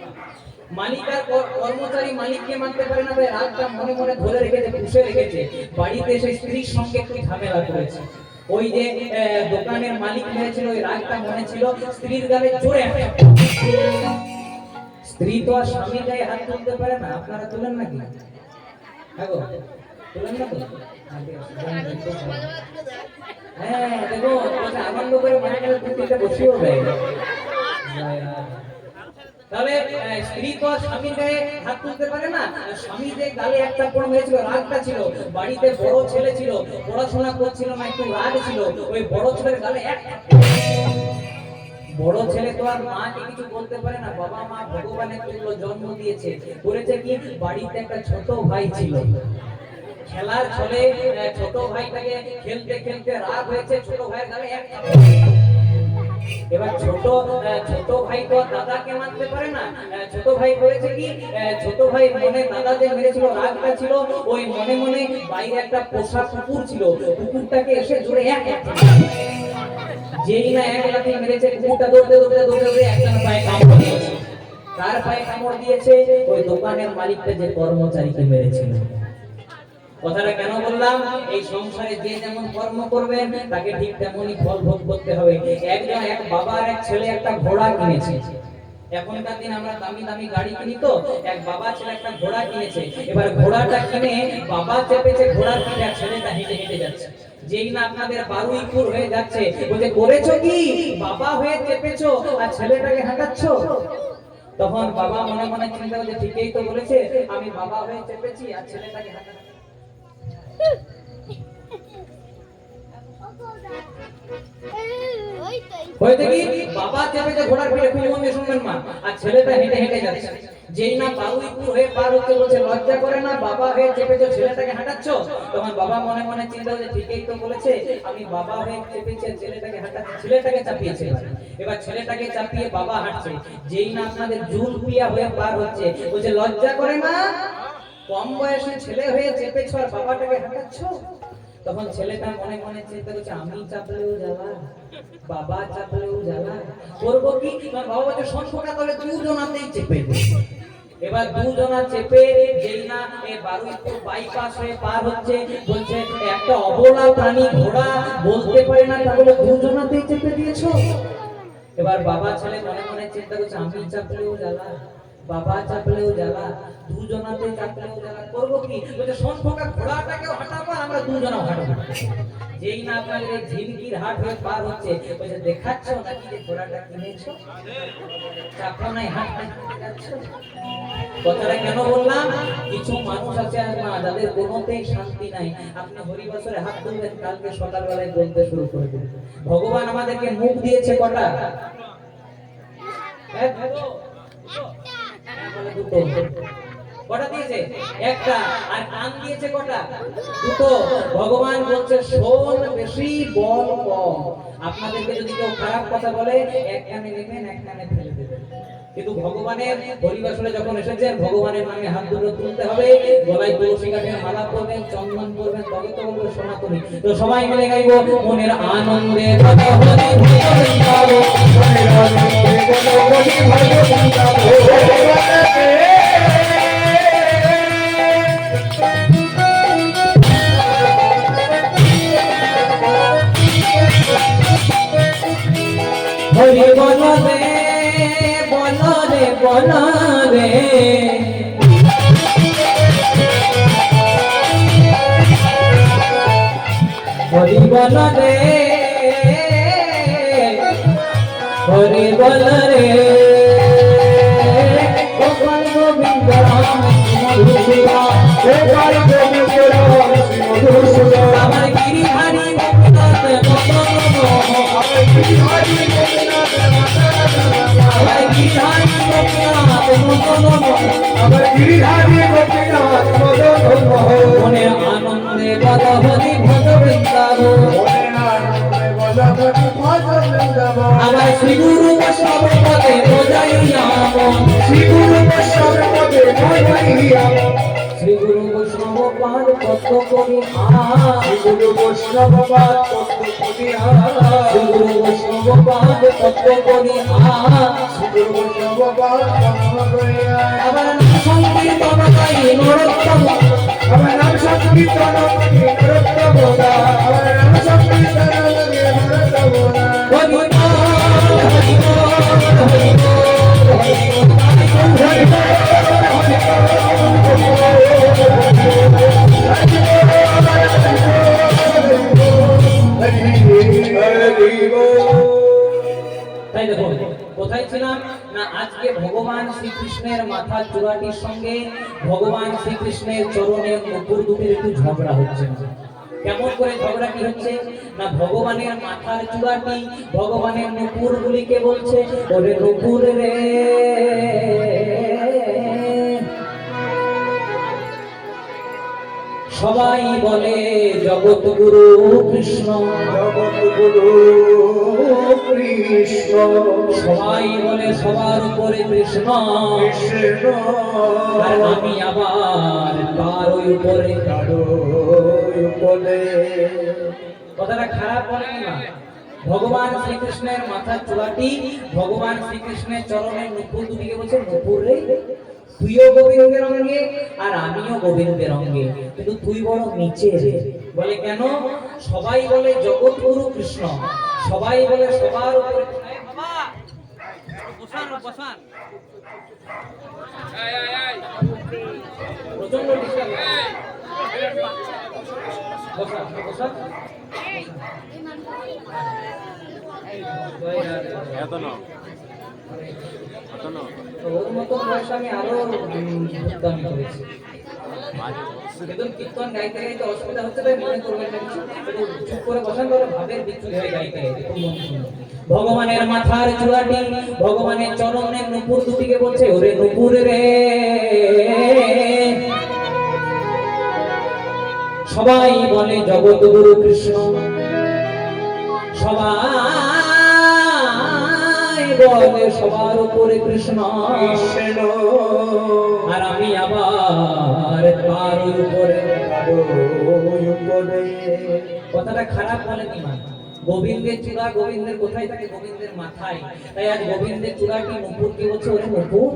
মালিক আর কর্মচারী মালিককে মারতে পারে না, তাই রাগটা মনে মনে ধরে রেখেছে, পুষে রেখেছে। বাড়িতে এসে স্ত্রীর সঙ্গে একটু ঝামেলা করেছে। ওই যে দোকানের মালিক হয়েছিল, ওই রাগটা মনে ছিল, স্ত্রীর গালে জোরে একটা। স্ত্রী তো আর স্বামীর গায়ে হাত তুলতে পারে না, আপনারা তুলেন নাকি? হ্যাঁ গো, তুলেন না তো? হ্যাঁ, দেখো আনন্দ করে মায়ের দুটিতে বসিয়েও দেয়। তাহলে স্ত্রী তো স্বামীর গায়ে হাত তুলতে পারে না। স্বামী যে গালে এক থাপ্পড় মেরেছিল, রাগটা ছিল। বাড়িতে বড় ছেলে ছিল, পড়াশোনা করছিল না, একটু রাগ ছিল। ওই বড় ছেলের গালে এক বড় ছেলে তো আর মাকে কিছু বলতে পারে না, বাবা মা ভগবানের তুল্য জন্ম দিয়েছে। করেছে কি, বাড়িতে একটা ছোট ভাই ছিল। খেলার ছলে ছোট ভাইটাকে খেলতে খেলতে রাগ হয়েছে, ছোট ভাইয়ের গালে এক থাপ্পড়। এবার ছোট ভাই তো দাদাকে মারতে পারে না। ছোট ভাই করেছে কি, ছোট ভাই মনে দাদা যে মেরেছিল, রাগটা ছিল, ওই মনে মনে বাইরে একটা পোষা কুকুর ছিল, কুকুরটাকে এসে জোরে এক যেই না এক লাথি মেরেছে, কুকুরটা দৌড়তে দৌড়তে দৌড়তে দৌড়ে একজন পায়ে কামড় দিয়েছে। কার পায়ে কামড় দিয়েছে? ওই দোকানের মালিককে, যে কর্মচারীকে মেরেছিল। কথাটা কেন বললাম? এই সংসারে যে যেমন কর্ম করবেন তাকে ঠিক তেমনই ফল ভোগ করতে হবে। এক বাবা আর এক ছেলে একটা ঘোড়া কিনেছে। এখনকার দিন আমরা দামি দামি গাড়ি কিনি, তো এক বাবা ছেলে একটা ঘোড়া কিনেছে। এবার ঘোড়াটা কিনে বাবা চেপেছে ঘোড়ার পিঠে, ছেলেটা হেঁটে হেঁটে যাচ্ছে। যেই না আপনাদের বারুইপুর হয়ে যাচ্ছে, বলছে করেছো কি, বাবা হয়ে চেপেছো আর ছেলেটাকে হাঁটাচ্ছো। তখন বাবা মনে মনে চিন্তা করছে, ঠিকই তো বলেছে, আমি বাবা হয়ে চেপেছি আর ছেলেটাকে হাঁটাচ্ছি। হয়েছে কি, বাবা চেপেছে ঘোড়ার পিঠে, খুব মন দিয়ে শুনবেন মা, আর ছেলেটা হেঁটে হেঁটে যাচ্ছে। যেই না বারুইপুর হয়ে পার হচ্ছে, বলছে লজ্জা করে না, বাবা হয়ে চেপেছো ছেলেটাকে হাঁটাচ্ছ। তখন বাবা মনে মনে চিন্তা করছে, ঠিকই তো বলেছে, আমি বাবা হয়ে চেপেছি আর ছেলেটাকে হাঁটাচ্ছি। ছেলেটাকে চাপিয়েছে, এবার ছেলেটাকে চাপিয়ে বাবা হাঁটছে। যেই না আপনাদের জুলপিয়া হয়ে পার হচ্ছে, বলছে লজ্জা করে না, কম বয়সে ছেলে হয়ে চেপেছো আর বাবাটাকে হাঁটাচ্ছ। তখন ছেলেটা মনে মনে চিন্তা করছে, আমি চাপলেও জ্বালা, বাবা চাপলেও জ্বালা, করবো কি। বাবা বলছে সংখ্যা তাহলে দুজনাতেই চেপে দে। এবার দুজনা চেপে যেই না এই বারুইপুর বাইপাস হয়ে পার হচ্ছে, বলছে একটা অবলা প্রাণী ঘোড়া বলতে পারে না, তাহলে দুজনাতেই চেপে দিয়েছো। এবার বাবা ছেলে মনে মনে চিন্তা করছে, আমি চাপলেও জ্বালা, বাবা চাপলেও জ্বালা, দুজনাতে চাপলেও জ্বালা, করবো কি। বলছে সংখ্যা ঘোড়াটাকেও হাঁটাবো, আমরা দুজনাও হাঁটাবো। যেই না আপনাদের এই ঝিলকির হাট হয়ে পার হচ্ছে, বলছে দেখাচ্ছ নাকি যে ঘোড়াটা কিনেছো, চাপো নাই, হাট নাই, দেখাচ্ছ। কথাটা কেন বললাম, কিছু মানুষ আছে না যাদের কোনোতেই শান্তি নাই। আপনি হরিবাসরে হাত তুলবেন, কালকে সকালবেলায় বলতে শুরু করে দেবেন। ভগবান আমাদেরকে মুখ দিয়েছে কটা, দুটো। কটা দিয়েছে? একটা। আর কান দিয়েছে কটা? দুটো। ভগবান বলছে শোন বেশি, বল কম। আপনাদেরকে যদি কেউ খারাপ কথা বলে, এক কানে নেবেন, এক কানে ফেলে দেবেন। কিন্তু ভগবানের হরিবাসরে যখন এসেছেন, ভগবানের নামে হাত দুটো তুলতে হবে, গলায় তুলসী কাঠের মালা পরবেন, চন্দন পরবেন, তবে তো বলবো সনাতনী। তো সবাই মিলে গাইবো, মনের আনন্দে কথা হরি বৃন্দাবো, মনের আনন্দে কথা হরি বৃন্দাবো। হরি বল রে, বল রে, বল রে, হরি বল রে, হরি বল রে, গোপাল গোবিন্দ রাম মধুসূদন, গোপাল গোবিন্দ রাম মধুসূদন, আমার গিরিধারী গোপীনাথ মদন মোহন, আমার গিরিধারী গোপীনাথ আমার গিরিধারী গোপীনাথ মদন মোহন, আমার গিরিধারী গোপীনাথ মদন মোহন। মনের আনন্দে বল হরি ভজ বৃন্দাবন, মনের আনন্দে বল হরি ভজ বৃন্দাবন। আমার শ্রী গুরু বৈষ্ণব পদে বোঝাইয়া মন, শ্রী গুরু বৈষ্ণব পদে বোঝাইয়া মন, শ্রী গুরু বৈষ্ণব পাদ কত করি শ্রী গুরু বৈষ্ণব পাদ কত করি শ্রী গুরু বৈষ্ণব পাদ কত করি শ্রী গুরু বৈষ্ণব পাদ কত করি। আবার নাম সংকীর্তন গাই নরোত্তম, আবার নাম সংকীর্তন গাই নরোত্তম, আবার নাম সংকীর্তন গাই নরোত্তম। হরি বল, হরি বল, হরি বল, হরি বল, হরি তাই দেখুন কোথায় ছিলাম না, আজকে ভগবান শ্রীকৃষ্ণের মাথার চূড়াটির সঙ্গে ভগবান শ্রীকৃষ্ণের চরণের নুপুর দুটির একটু ঝগড়া হচ্ছে। কেমন করে ঝগড়াটি হচ্ছে না, ভগবানের মাথার চূড়াটি ভগবানের নুপুর গুলিকে বলছে, ওরে নুপুর রে, সবাই বলে জগৎ গুরু কৃষ্ণ, জগৎ গুরু কৃষ্ণ, সবাই বলে সবার উপরে কৃষ্ণ, আর আমি আবার কারোর উপরে, কারোর উপরে। কথাটা খারাপ বলেন না। ভগবান শ্রীকৃষ্ণের মাথার চূড়াটি ভগবান শ্রীকৃষ্ণের চরণের নুপুর দুটিকে বলছে, নুপুর রে, তুইও গোবিন্দের অঙ্গে আর আমিও গোবিন্দের অঙ্গে, কিন্তু তুই বড় নিচে রে। বলে কেন? সবাই বলে জগৎ গুরু কৃষ্ণ, সবাই বলে সবার উপরে। প্রচন্ড ডিস্টার্ব। বসা বসা জয় রাধে। তো ওর মতো বয়স আমি আরো দামি করেছি। কিন্তু কীর্তন গাইতে গাইতে অসুবিধা হচ্ছে তাই মনে করবেন না কিছু, একটু চুপ করে বসেন, ধরো ভাবের বিচ্ছুরি হয়ে গাইতে গাইতে খুব মন শুনুন। ভগবানের মাথার চূড়াটি ভগবানের চরণের নুপুর দুটিকে বলছে, ওরে নুপুর রে, সবাই বলে জগৎগুরু কৃষ্ণ, সবাই বলে সবার উপরে কৃষ্ণ, আর আমি আবার তার উপরে। কথাটা খারাপ বলেনি মা, গোবিন্দের চূড়া, গোবিন্দের কোথায় থাকে? গোবিন্দের মাথায়। তাই আজ গোবিন্দের চূড়াটি নুপুর কি বলছে, ওরে নুপুর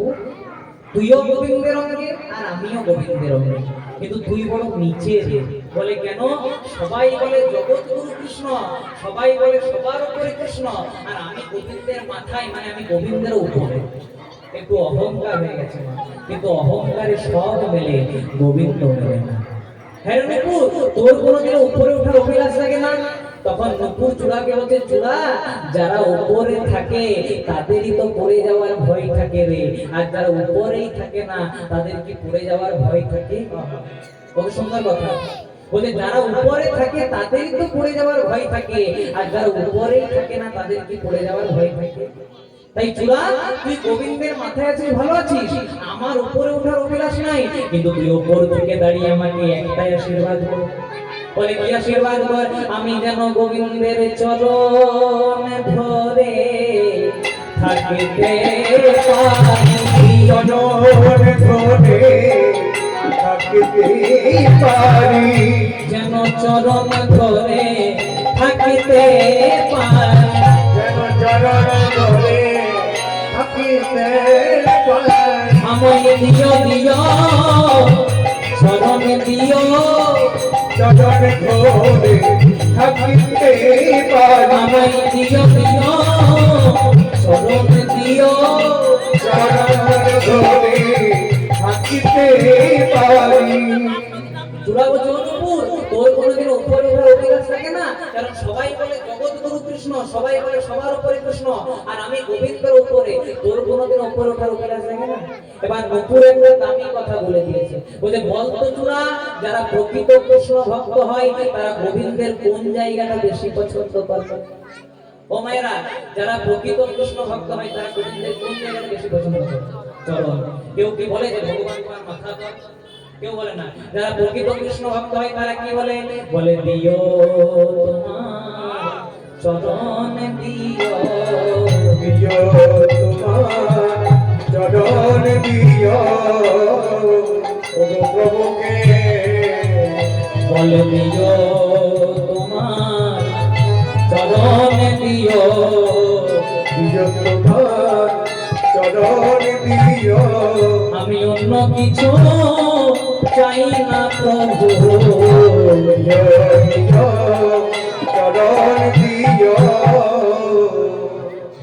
তুইও গোবিন্দের অঙ্গে আর আমিও গোবিন্দের অঙ্গে, কিন্তু তুই বড় নিচে রে। বলে কেন? সবাই বলে জগৎগুরু কৃষ্ণ, সবাই বলে সবার উপরে কৃষ্ণ, আর আমি গোবিন্দের মাথায়, মানে আমি গোবিন্দের উপরে। একটু অহংকার হয়ে গেছে মা, কিন্তু অহংকারে সব মেলে, গোবিন্দ মেলে না। হ্যাঁ নুপুর, তোর কোনোদিন উপরে ওঠার অভিলাষ লাগে না? তখন নুপুর চূড়াকে বলছে, চূড়া যারা উপরে থাকে তাদেরই তো পড়ে যাওয়ার ভয় থাকে রে, আর যারা উপরেই থাকে না তাদের কি পড়ে যাওয়ার ভয় থাকে? কত সুন্দর কথা। বলে যারা উপরে থাকে তাদেরই তো পড়ে যাওয়ার ভয় থাকে, আর যারা উপরেই থাকে না তাদের কি পড়ে যাওয়ার ভয় থাকে? তাই চূড়া, তুই গোবিন্দের মাথায় আছিস, ভালো আছিস, আমার উপরে ওঠার অভিলাষ নাই, কিন্তু তুই উপর থেকে দাঁড়িয়ে আমাকে একটাই আশীর্বাদ কর। বলে কি আশীর্বাদ কর? আমি যেন গোবিন্দের চরণ ধরে থাকিতে পারি, যেন চরণ ধরে থাকিতে পারি, আমায় দিও দিও চরণ দিও, আমায় দিও দিও চরণ দিও। চূড়া বলছে, নুপুর তোর কোনোদিন উপরে ওঠার অভিলাষ থাকে না, কারণ সবাই বলে জগৎগুরু কৃষ্ণ, সবাই বলে সবার উপরে কৃষ্ণ, আর আমি গোবিন্দের উপরে, তোর কোনোদিন উপরে ওঠার অভিলাষ থাকে না। এবার নুপুর একটা দামি কথা বলে দিয়েছে, বলে বলতো চূড়া, যারা প্রকৃত কৃষ্ণ ভক্ত হয় তারা গোবিন্দের কোন জায়গাটা বেশি পছন্দ করে? ও মায়েরা, যারা প্রকৃত কৃষ্ণ ভক্ত হয় তারা গোবিন্দের কোন জায়গাটা বেশি পছন্দ করে? চরণ। কেউ কি বলে যে ভগবান তোমার মাথা দাও? কেউ বলে না। যারা প্রকৃত কৃষ্ণ ভক্ত হয় তারা কি বলে? বলে দিও তোমার চরণ দিও, চরণ দিও প্রভুকে, বলে দিও তোমার চরণ দিও, তোমার চরণ দিও। আমি অন্য কিছু চাই না প্রভু, চরণ দিও।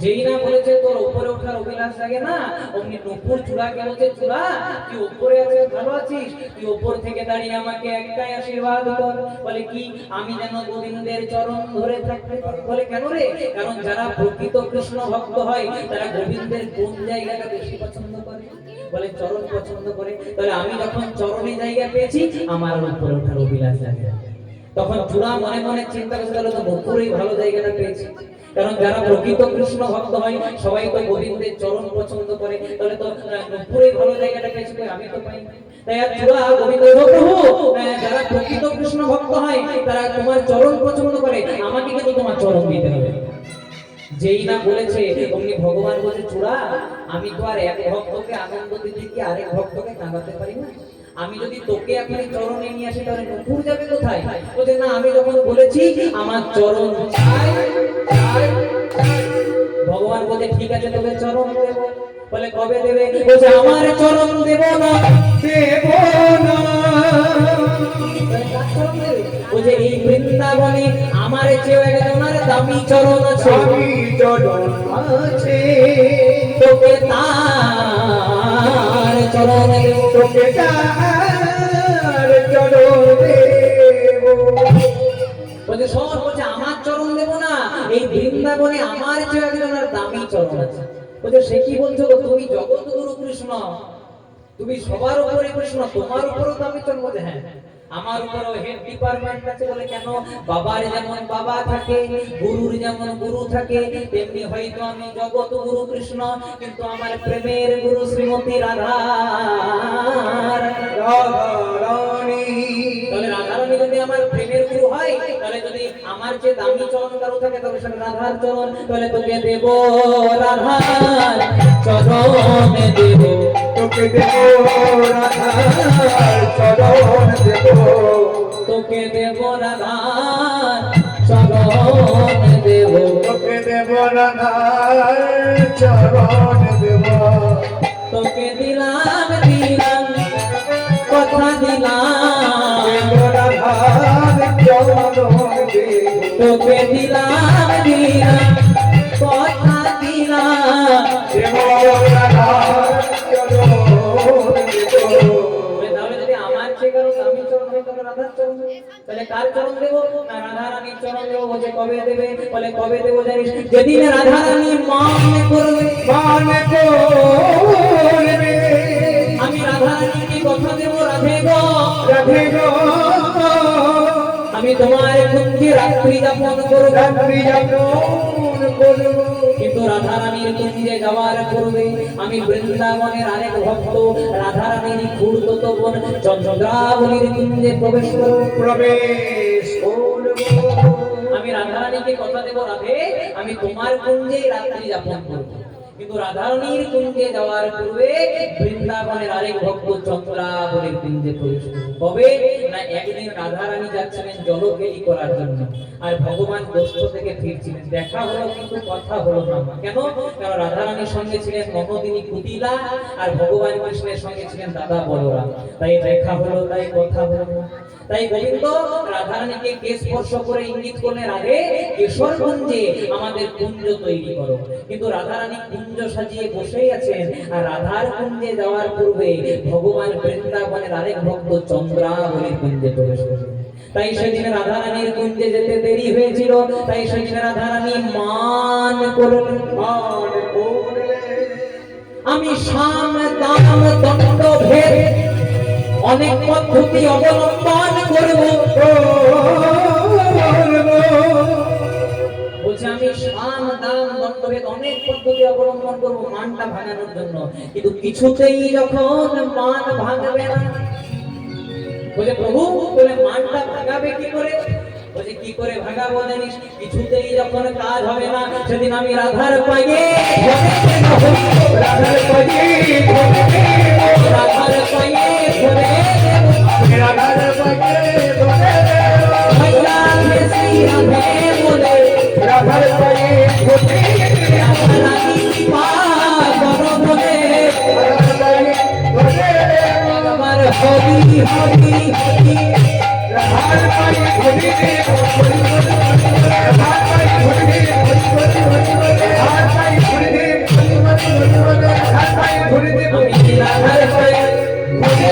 যেই না বলেছে তোর উপরে ওঠার অভিলাষ লাগে না, অমনি নুপুর চূড়াকে বলছে, চূড়া তুই উপরে আছিস, ভালো আছিস, তুই উপর থেকে দাঁড়িয়ে আমাকে একটাই আশীর্বাদ কর। বলে কি? আমি যেন গোবিন্দের চরণ ধরে থাকতে পারি। বলে কেন রে? কারণ যারা প্রকৃত কৃষ্ণ ভক্ত হয় তারা গোবিন্দের কোন জায়গাটা বেশি পছন্দ করে? বলে চরণ পছন্দ করে। তাহলে আমি যখন চরণে জায়গা পেয়েছি আমার উপরে ওঠার অভিলাষ লাগে। তখন চূড়া মনে মনে চিন্তা করছে, তাহলে তো নুপুরেই ভালো জায়গাটা পেয়েছি, কারণ যারা প্রকৃত কৃষ্ণ ভক্ত হয় সবাই তো গোবিন্দের চরণ পছন্দ করে, তাহলে তো নুপুরেই ভালো জায়গাটা পেয়েছি, আমি তো পাই। তাই আর চূড়া গোবিন্দ, প্রভু যারা প্রকৃত কৃষ্ণ ভক্ত হয় তারা তোমার চরণ পছন্দ করে, আমাকে কিন্তু তোমার চরণ দিতে হবে। যেই না বলেছে অমনি ভগবান বলছে, চূড়া আমি তো আর এক ভক্তকে আনন্দ দিতে কি আরেক ভক্তকে কাঁদাতে পারি না। আমি যদি তোকে এখনই চরণে নিয়ে আসি তাহলে নুপুর যাবে কোথায়? বলছে না, আমি যখন বলেছি আমার চরণ চাই চাই চাই। ভগবান বলে ঠিক আছে তোকে চরণ দেব। বলে কবে দেবে? বলছে আমার চরণ দেব না, দেব না। বলছে এই বৃন্দাবনে আমার চেয়ে একজনের দামি চরণ আছে, চরণ আছে, তোকে তার চরণ দেব, তোকে তার চরণ দেব। বলছে শোন, বলছে আমার চরণ দেব না, এই বৃন্দাবনে আমার চেয়ে একজনের দামি চরণ আছে। বলছে সে কি বলছো গো, তুমি জগৎগুরু কৃষ্ণ, তুমি সবার উপরে কৃষ্ণ, তোমার উপরও দামি চরণ? বলছে হ্যাঁ, আমার উপরও হেড ডিপার্টমেন্ট আছে। বলে কেন? বাবার যেমন বাবা থাকে, গুরুর যেমন গুরু থাকে, তেমনি হয়তো আমি জগৎ গুরু কৃষ্ণ, কিন্তু আমার প্রেমের গুরু শ্রীমতী রাধা রাধারানী তাহলে রাধারানী যদি আমার প্রেমের গুরু হয়, তাহলে যদি আমার যে দামি চরণ কারো থাকে, তবে সেটা রাধার চরণ। তাহলে তোকে দেব রাধার চরণ দেব, তোকে দেব রাধার চরণ দেব, তোকে দেব রাধার চরণ দেব, তোকে দেব রাধার চরণ দেব, তোকে দিলাম দিলাম কথা দিলাম, দেব রাধার চরণ দেব, তোকে দিলাম দিলাম কথা দিলাম। দেব রাধার চরণ দেব। তাহলে যদি আমার চেয়ে কারো দামি চরণ হয়, তাহলে রাধার চরণ দেব। তাহলে কার চরণ দেব? না রাধারানীর চরণ দেব। বলছে কবে দেবে? বলে কবে দেব জানিস? যেদিন রাধারানী মান করবে, মান করবে, আমি রাধারানীকে কথা দেব, রাধে গো রাধে গো, আমি তোমার কুঞ্জে রাত্রি যাপন করব। রাত্রি যাপন করব, কিন্তু রাধারানীর কুঞ্জে যাওয়ার পূর্বে আমি বৃন্দাবনের আরেক ভক্ত রাধারানীর ক্ষুদ্রত বোন চন্দ্রাবলীর কুঞ্জে প্রবেশ করব। প্রবেশ করব, আমি রাধারানীকে কথা দেব, রাধে আমি তোমার কুঞ্জেই রাত্রি যাপন করব। কিন্তু রাধারানীর কুঞ্জে যাওয়ার পূর্বে বৃন্দাবনের আরেক ভক্ত চন্দ্রাবলীর কুঞ্জে প্রবেশ করব। কবে? না একদিন রাধারানী যাচ্ছিলেন জলকেলি করার জন্য, আর ভগবান গোষ্ঠ থেকে ফিরছিলেন। দেখা হলো কিন্তু কথা হলো না। কেন? কারণ রাধারানীর সঙ্গে ছিলেন ননদিনী কুটিলা, আর ভগবান কৃষ্ণের সঙ্গে ছিলেন দাদা বলরাম। তাই দেখা হলো, তাই কথা হলো না। তাই গোবিন্দ রাধারানীকে কেশ স্পর্শ করে ইঙ্গিত করলেন, রাধে কেশরগঞ্জে আমাদের কুঞ্জ তৈরি করো। কিন্তু রাধারানী কুঞ্জ সাজিয়ে বসেই আছেন, আর রাধার কুঞ্জে যাওয়ার পূর্বে ভগবান বৃন্দাবনের আরেক ভক্ত চন্দ্রাবলীর কুঞ্জে প্রবেশ করলেন। তাই সেদিন রাধারানীর কুঞ্জে যেতে দেরি হয়েছিল। তাই সেদিন রাধারানী মান করলেন, মান করলে, আমি সাম দাম দণ্ড ভেদ অনেক পদ্ধতি অবলম্বন করব। বলছে আমি সাম দাম দণ্ড ভেদ অনেক পদ্ধতি অবলম্বন করব মানটা ভাঙানোর জন্য, কিন্তু কিছুতেই যখন মান ভাঙবে না। বলে প্রভু, বলে মানটা ভাঙাবে কি করে? বলে কি করে ভাঙাবো জানিস? কিছুতেই যখন কাজ হবে না, সেদিন আমি রাধার পায়ে রাধার পায়ে রাধার পায়ে ধরে রাধার পায়ে ধরে ভৈয়া ভেসি রাধে বলে রাধার পায়ে ধরে রাধারানী পা বড় বলে রাধার পায়ে ধরে আমার হরি হরি হরি রাধার পায়ে ধরে রাধার পায়ে ধরে রাধার পায়ে ধরে রাধার পায়ে ধরে আমি রাধার পায়ে ধরে।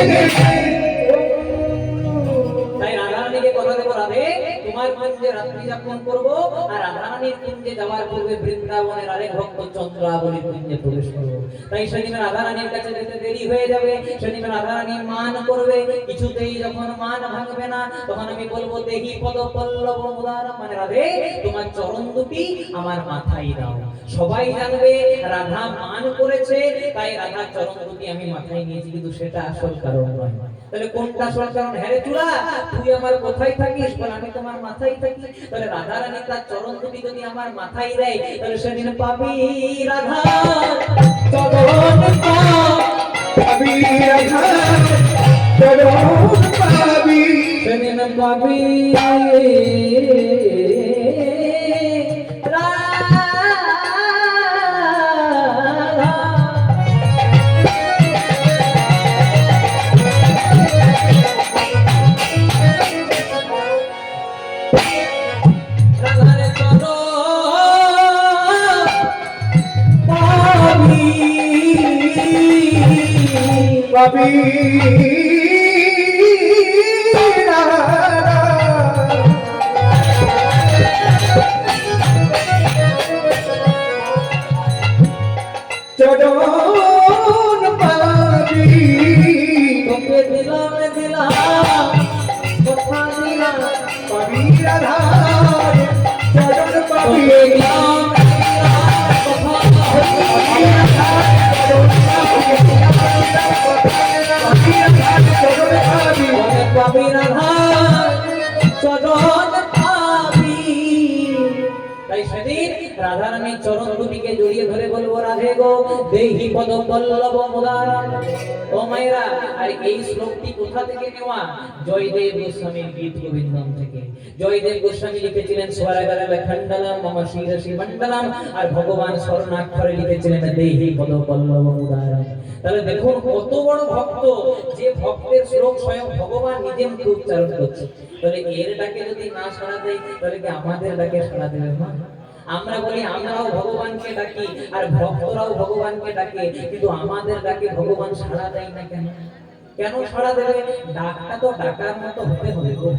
তাই রাধারানীকে কথা দেবো, রাধে তোমার কুঞ্জে রাত্রি যাপন করব, আর রাধারানীর কুঞ্জে যাওয়ার পূর্বে বৃন্দাবনের আরেক ভক্ত চন্দ্রাবলীর কুঞ্জে প্রবেশ করব। তাই সেদিন রাধারানীর কাছে যেতে দেরি হয়ে যাবে। সেদিন রাধারানী মান করবে, কিছুতেই যখন মান ভাঙবে না, তখন আমি বলবো দেহি পদ পল্লব মুদারা, মানে রাধে তোমার চরণ দুটি আমার মাথায় দাও। সবাই জানবে রাধা মান করেছে, তাই রাধার চরণ দুটি আমি মাথায় নিয়েছি, কিন্তু সেটা আসল কারণ নয়। তাহলে কোনটা আসল কারণ? হ্যাঁ রে চুলা, তুই আমার কোথায় থাকিস? বল আমি তোমার মাথায় থাকি। তাহলে রাধারানী তার চরণ দুটি যদি আমার মাথায় দেয়, তাহলে সেদিন পাবি রাধা চরণ পাবি রাধার চরণ পাবি, সেদিন পাবি পাবি তাই সেদিন রাধারানীর চরণ দুটিকে জড়িয়ে ধরে বলবো, রাধে গো দেহি পদ পল্লব মুদারা। ও মায়েরা, আর এই শ্লোকটি কোথা থেকে নেওয়া? জয়দেব গোস্বামীর গীত গোবিন্দম থেকে। জয়দেব গোস্বামী লিখেছিলেন স্বরাগারে খণ্ডলম মম শিরসি মণ্ডলম, আর ভগবান স্বর্ণাক্ষরে লিখেছিলেন দেহি পদ পল্লব মুদারা। তাহলে দেখুন কত বড় ভক্ত, যে ভক্তের শ্লোক স্বয়ং ভগবান নিজে মুখে উচ্চারণ করছে। তাহলে এর ডাকে যদি না সাড়া দেয়, তাহলে কি আমাদের ডাকে সাড়া দেবে না? আমরা বলি আমরাও ভগবানকে ডাকি, আর ভক্তরাও ভগবানকে ডাকে, কিন্তু আমাদের ডাকে ভগবান সাড়া দেয় না কেন? কেন সাড়া দেবে? ডাকটা তো ডাকার মতো হতে হবে গো।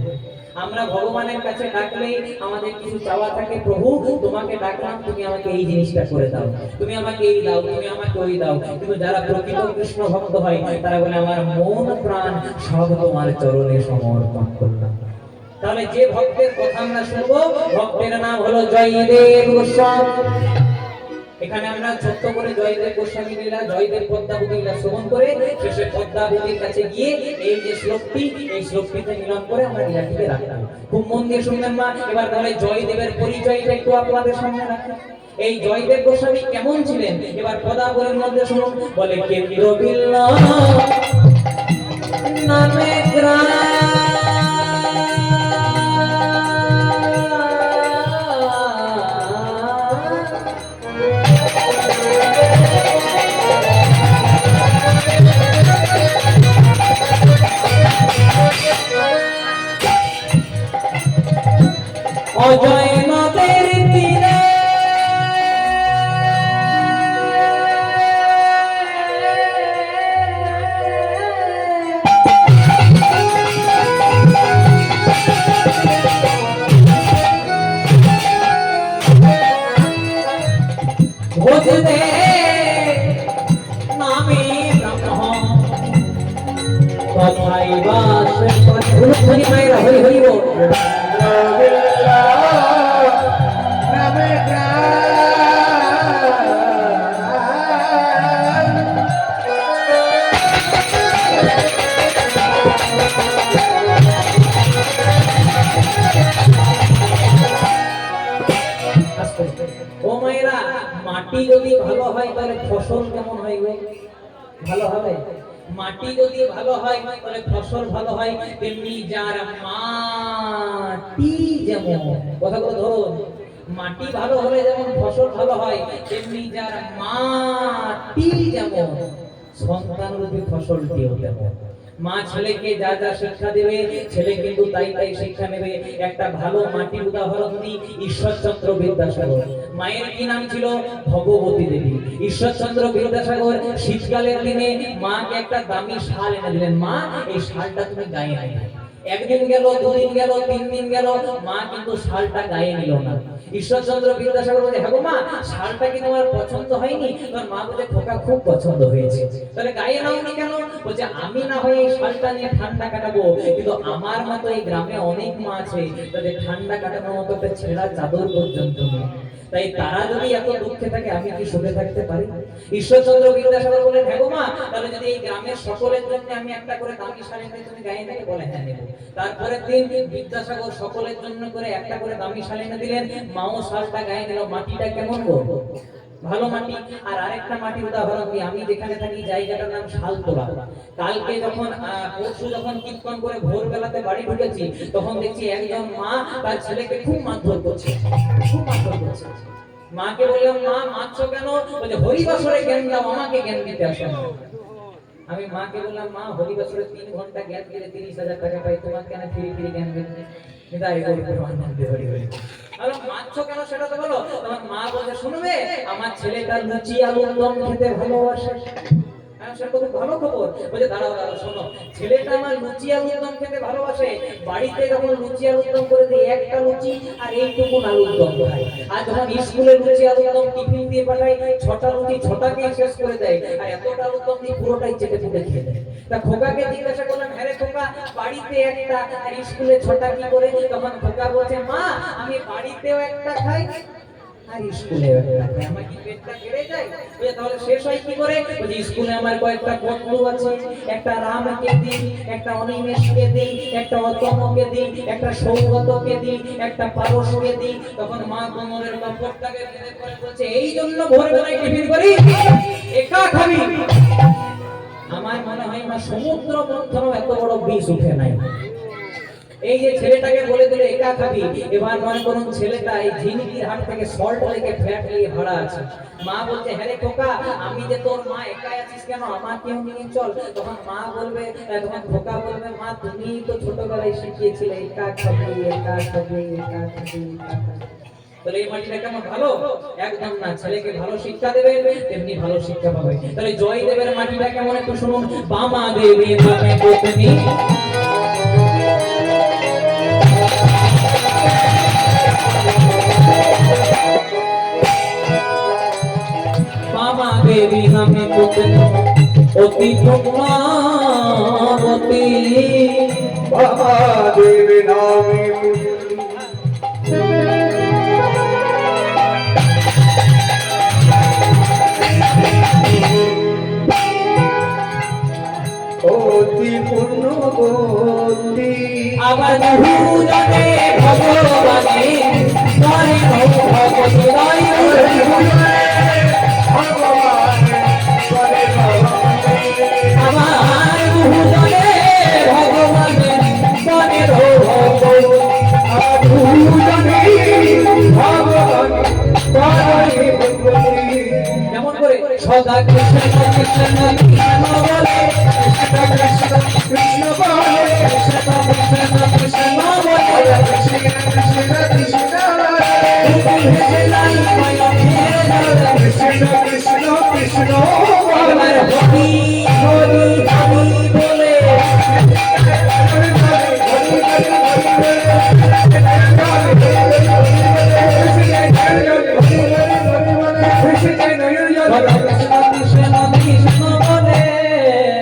আমরা ভগবানের কাছে ডাকলেই আমাদের কিছু চাওয়া থাকে, প্রভু তোমাকে ডাকলাম, তুমি আমাকে এই জিনিসটা করে দাও, তুমি আমাকে এই দাও, তুমি আমাকে ওই দাও। কিন্তু যারা প্রকৃত কৃষ্ণ ভক্ত হয় তারা বলে আমার মন প্রাণ সব তোমার চরণে সমর্পণ করলাম। তাহলে যে ভক্তের কথা আমরা শুনবো, ভক্তের নাম হলো জয়দেব গোস্বামী। এখানে আমরা ছোট্ট করে জয়দেব গোস্বামী লীলা, জয়দেব পদ্মাবতী লীলা শ্রবণ করে শেষে পদ্মাবতীর কাছে গিয়ে এই যে শ্লোকটি, এই শ্লোকটিতে মিলন করে আমরা লীলাটিকে রাখলাম। খুব মন দিয়ে শুনবেন মা। এবার তাহলে জয়দেবের পরিচয়টা একটু আপনাদের সামনে রাখলাম। এই জয়দেব গোস্বামী কেমন ছিলেন এবার পদাবলীর মধ্যে শুনুন। বলে কেন্দ্র বিল্লা নামে গ্রাম অজয় নদের তীরে ভজতে নামে ব্রহ্ম তথাই বাস হরি মায়েরা হরি হরি বল। ও মায়েরা, মাটি যদি ভালো হয় তাহলে ফসল কেমন হয় গো? ভালো হবে। মাটি যদি ভালো হয় তাহলে ফসল ভালো হয়। তেমনি যার মাটি যেমন, কথাগুলো ধরুন, মাটি ভালো হলে যেমন ফসল ভালো হয়, তেমনি যার মাটি যেমন সন্তান রূপী ফসলটিও তেমন। মা ছেলেকে যা যা শিক্ষা দেবে, ছেলে কিন্তু তাই তাই শিক্ষা নেবে। একটা ভালো মাটির উদাহরণ দিই, ঈশ্বরচন্দ্র বিদ্যাসাগর। মায়ের কি নাম ছিল? ভগবতী দেবী। ঈশ্বরচন্দ্র বিদ্যাসাগর শীতকালের দিনে মাকে একটা দামি শাল এনে দিলেন, মা এই শালটা তুমি গায়ে আনো। একদিন গেল, দুদিন গেল, 3 দিন গেল, মা কিন্তু শালটা গায়ে নিল না। ঈশ্বরচন্দ্র বিদ্যাসাগর বলে, হ্যাঁ গো মা, শালটা কি তোমার পছন্দ হয়নি? তোমার মা বলে, খোকা খুব পছন্দ হয়েছে। তাহলে গায়ে নাওনি কেন? বলছে আমি না হয় এই শালটা নিয়ে ঠান্ডা কাটাবো, কিন্তু আমার মতো এই গ্রামে অনেক মা আছে তাদের ঠান্ডা কাটানোর মতো একটা ছেঁড়া চাদর পর্যন্ত নেই। তাই তারা যদি এত দুঃখে থাকে, আমি কি সুখে থাকতে পারি? ঈশ্বরচন্দ্র বিদ্যাসাগর বলেন, হ্যাঁ গো মা, তাহলে যদি এই গ্রামের সকলের জন্য আমি একটা করে দামি শাড়ি নিয়ে তুমি গায়ে নেবে? বলে হ্যাঁ নেব। তারপরের দিন বিদ্যাসাগর সকলের জন্য করে একটা করে দামি শাড়ি এনে দিলেন, মাও শালটা গায়ে নিল। মাটিটা কেমন গো? ভালো মাটি। আর আরেকটা মাটির উদাহরণ দিই, আমি যেখানে থাকি জায়গাটার নাম শালতোড়া। কালকে যখন পরশু যখন কীর্তন করে ভোরবেলাতে বাড়ি ঢুকেছি, তখন দেখছি একজন মা তার ছেলেকে খুব মারধর করছে, খুব মারধর করছে। মাকে বললাম, মা মারছো কেন? বলছে হরিবাসরে জ্ঞান দাও, আমাকে জ্ঞান দিতে আসো না। আমি মাকে বললাম, মা হরিবাসরে 3 ঘন্টা জ্ঞান দিলে 30,000 টাকা পাই, তোমার কেন ফ্রি ফ্রি জ্ঞান দিতে? নিতাই গৌর প্রেমানন্দে হরি হরি। আরে মারছো কেন সেটা তো বলো। তোমার মা বলছে, শুনবে, আমার ছেলেটা লুচি আলুর দম খেতে ভালোবাসে। সেটা খুব ভালো খবর। বলছে দাঁড়াও দাঁড়াও, শোনো, ছেলেটা আমার লুচি আলুর দম খেতে ভালোবাসে। বাড়িতে যখন লুচি আলুর দম করে দিই, একটা লুচি আর এইটুকু আলুর দম খায়। আর যখন স্কুলে লুচি আলুর দম টিফিন দিয়ে পাঠাই, 6টা লুচি 6টাকেই শেষ করে দেয়, আর এতটা আলুর দম দিয়ে পুরোটাই চেটে চেটে খেয়ে দেয়। তা খোকাকে জিজ্ঞাসা করলাম, হ্যাঁ রে খোকা, বাড়িতে একটা আর স্কুলে 6টা কি করে? তখন খোকা বলছে, মা আমি বাড়িতেও একটা খাই আর স্কুলে আমার কি পেটটা কেড়ে যায়? বলে তাহলে শেষ হয় কি করে? বলে স্কুলে আমার কয়েকটা বন্ধু আছে, একটা রামকে দিই, একটা অনিমেষকে দিই, একটা অতমকে দিই, একটা সৌগতকে দিই, একটা পারসকে দিই। তখন মা কোমরের কাপড়টাকে বেঁধে করে বলছে, এই জন্য ভোরে ভোরে টিফিন করি, একা খাবি। আমার মনে হয় মা সমুদ্র মন্থনও এত বড় বিষ উঠে নাই। এই যে ছেলেটাকে বলে দিলে একা খাবি, এবার মনে করুন ছেলেটা এই ঝিনিকির হাট থেকে সল্ট লেকে ফ্ল্যাট নিয়ে ভাড়া আছে। মা বলছে, হ্যাঁ রে খোকা, আমি যে তোর মা, একা আছিস কেন, আমাকেও নিয়ে চল। তখন মা বলবে, তখন খোকা বলবে, মা তুমি তো ছোটবেলায় শিখিয়েছিলে একা খাবি, একা খাবি, একা খাবি, একা খাবি। তাহলে এই মাটিটা কেমন ভালো? একদম না। ছেলেকে ভালো শিক্ষা দেবে, তেমনি ভালো শিক্ষা পাবে। তাহলে জয়দেবের মাটিটা কেমন একটু শুনুন। বামা দেবী নামে পত্নী, বামা দেবী নামে পত্নী, অতি পুণ্যবতী। বাবা দেবী নামে অতি পুণ্যবতী। আবার বহুজনে ভগবানে করে ভগবতী রয়। আমার বহুজনে ভগবানে করে যেমন করে সদা কৃষ্ণ কৃষ্ণ কৃষ্ণ বলে, কৃষ্ণ কৃষ্ণ বলে, কৃষ্ণ কৃষ্ণ কৃষ্ণ বলে, কৃষ্ণ কৃষ্ণ কৃষ্ণ বলে, কৃষ্ণ কৃষ্ণ কৃষ্ণ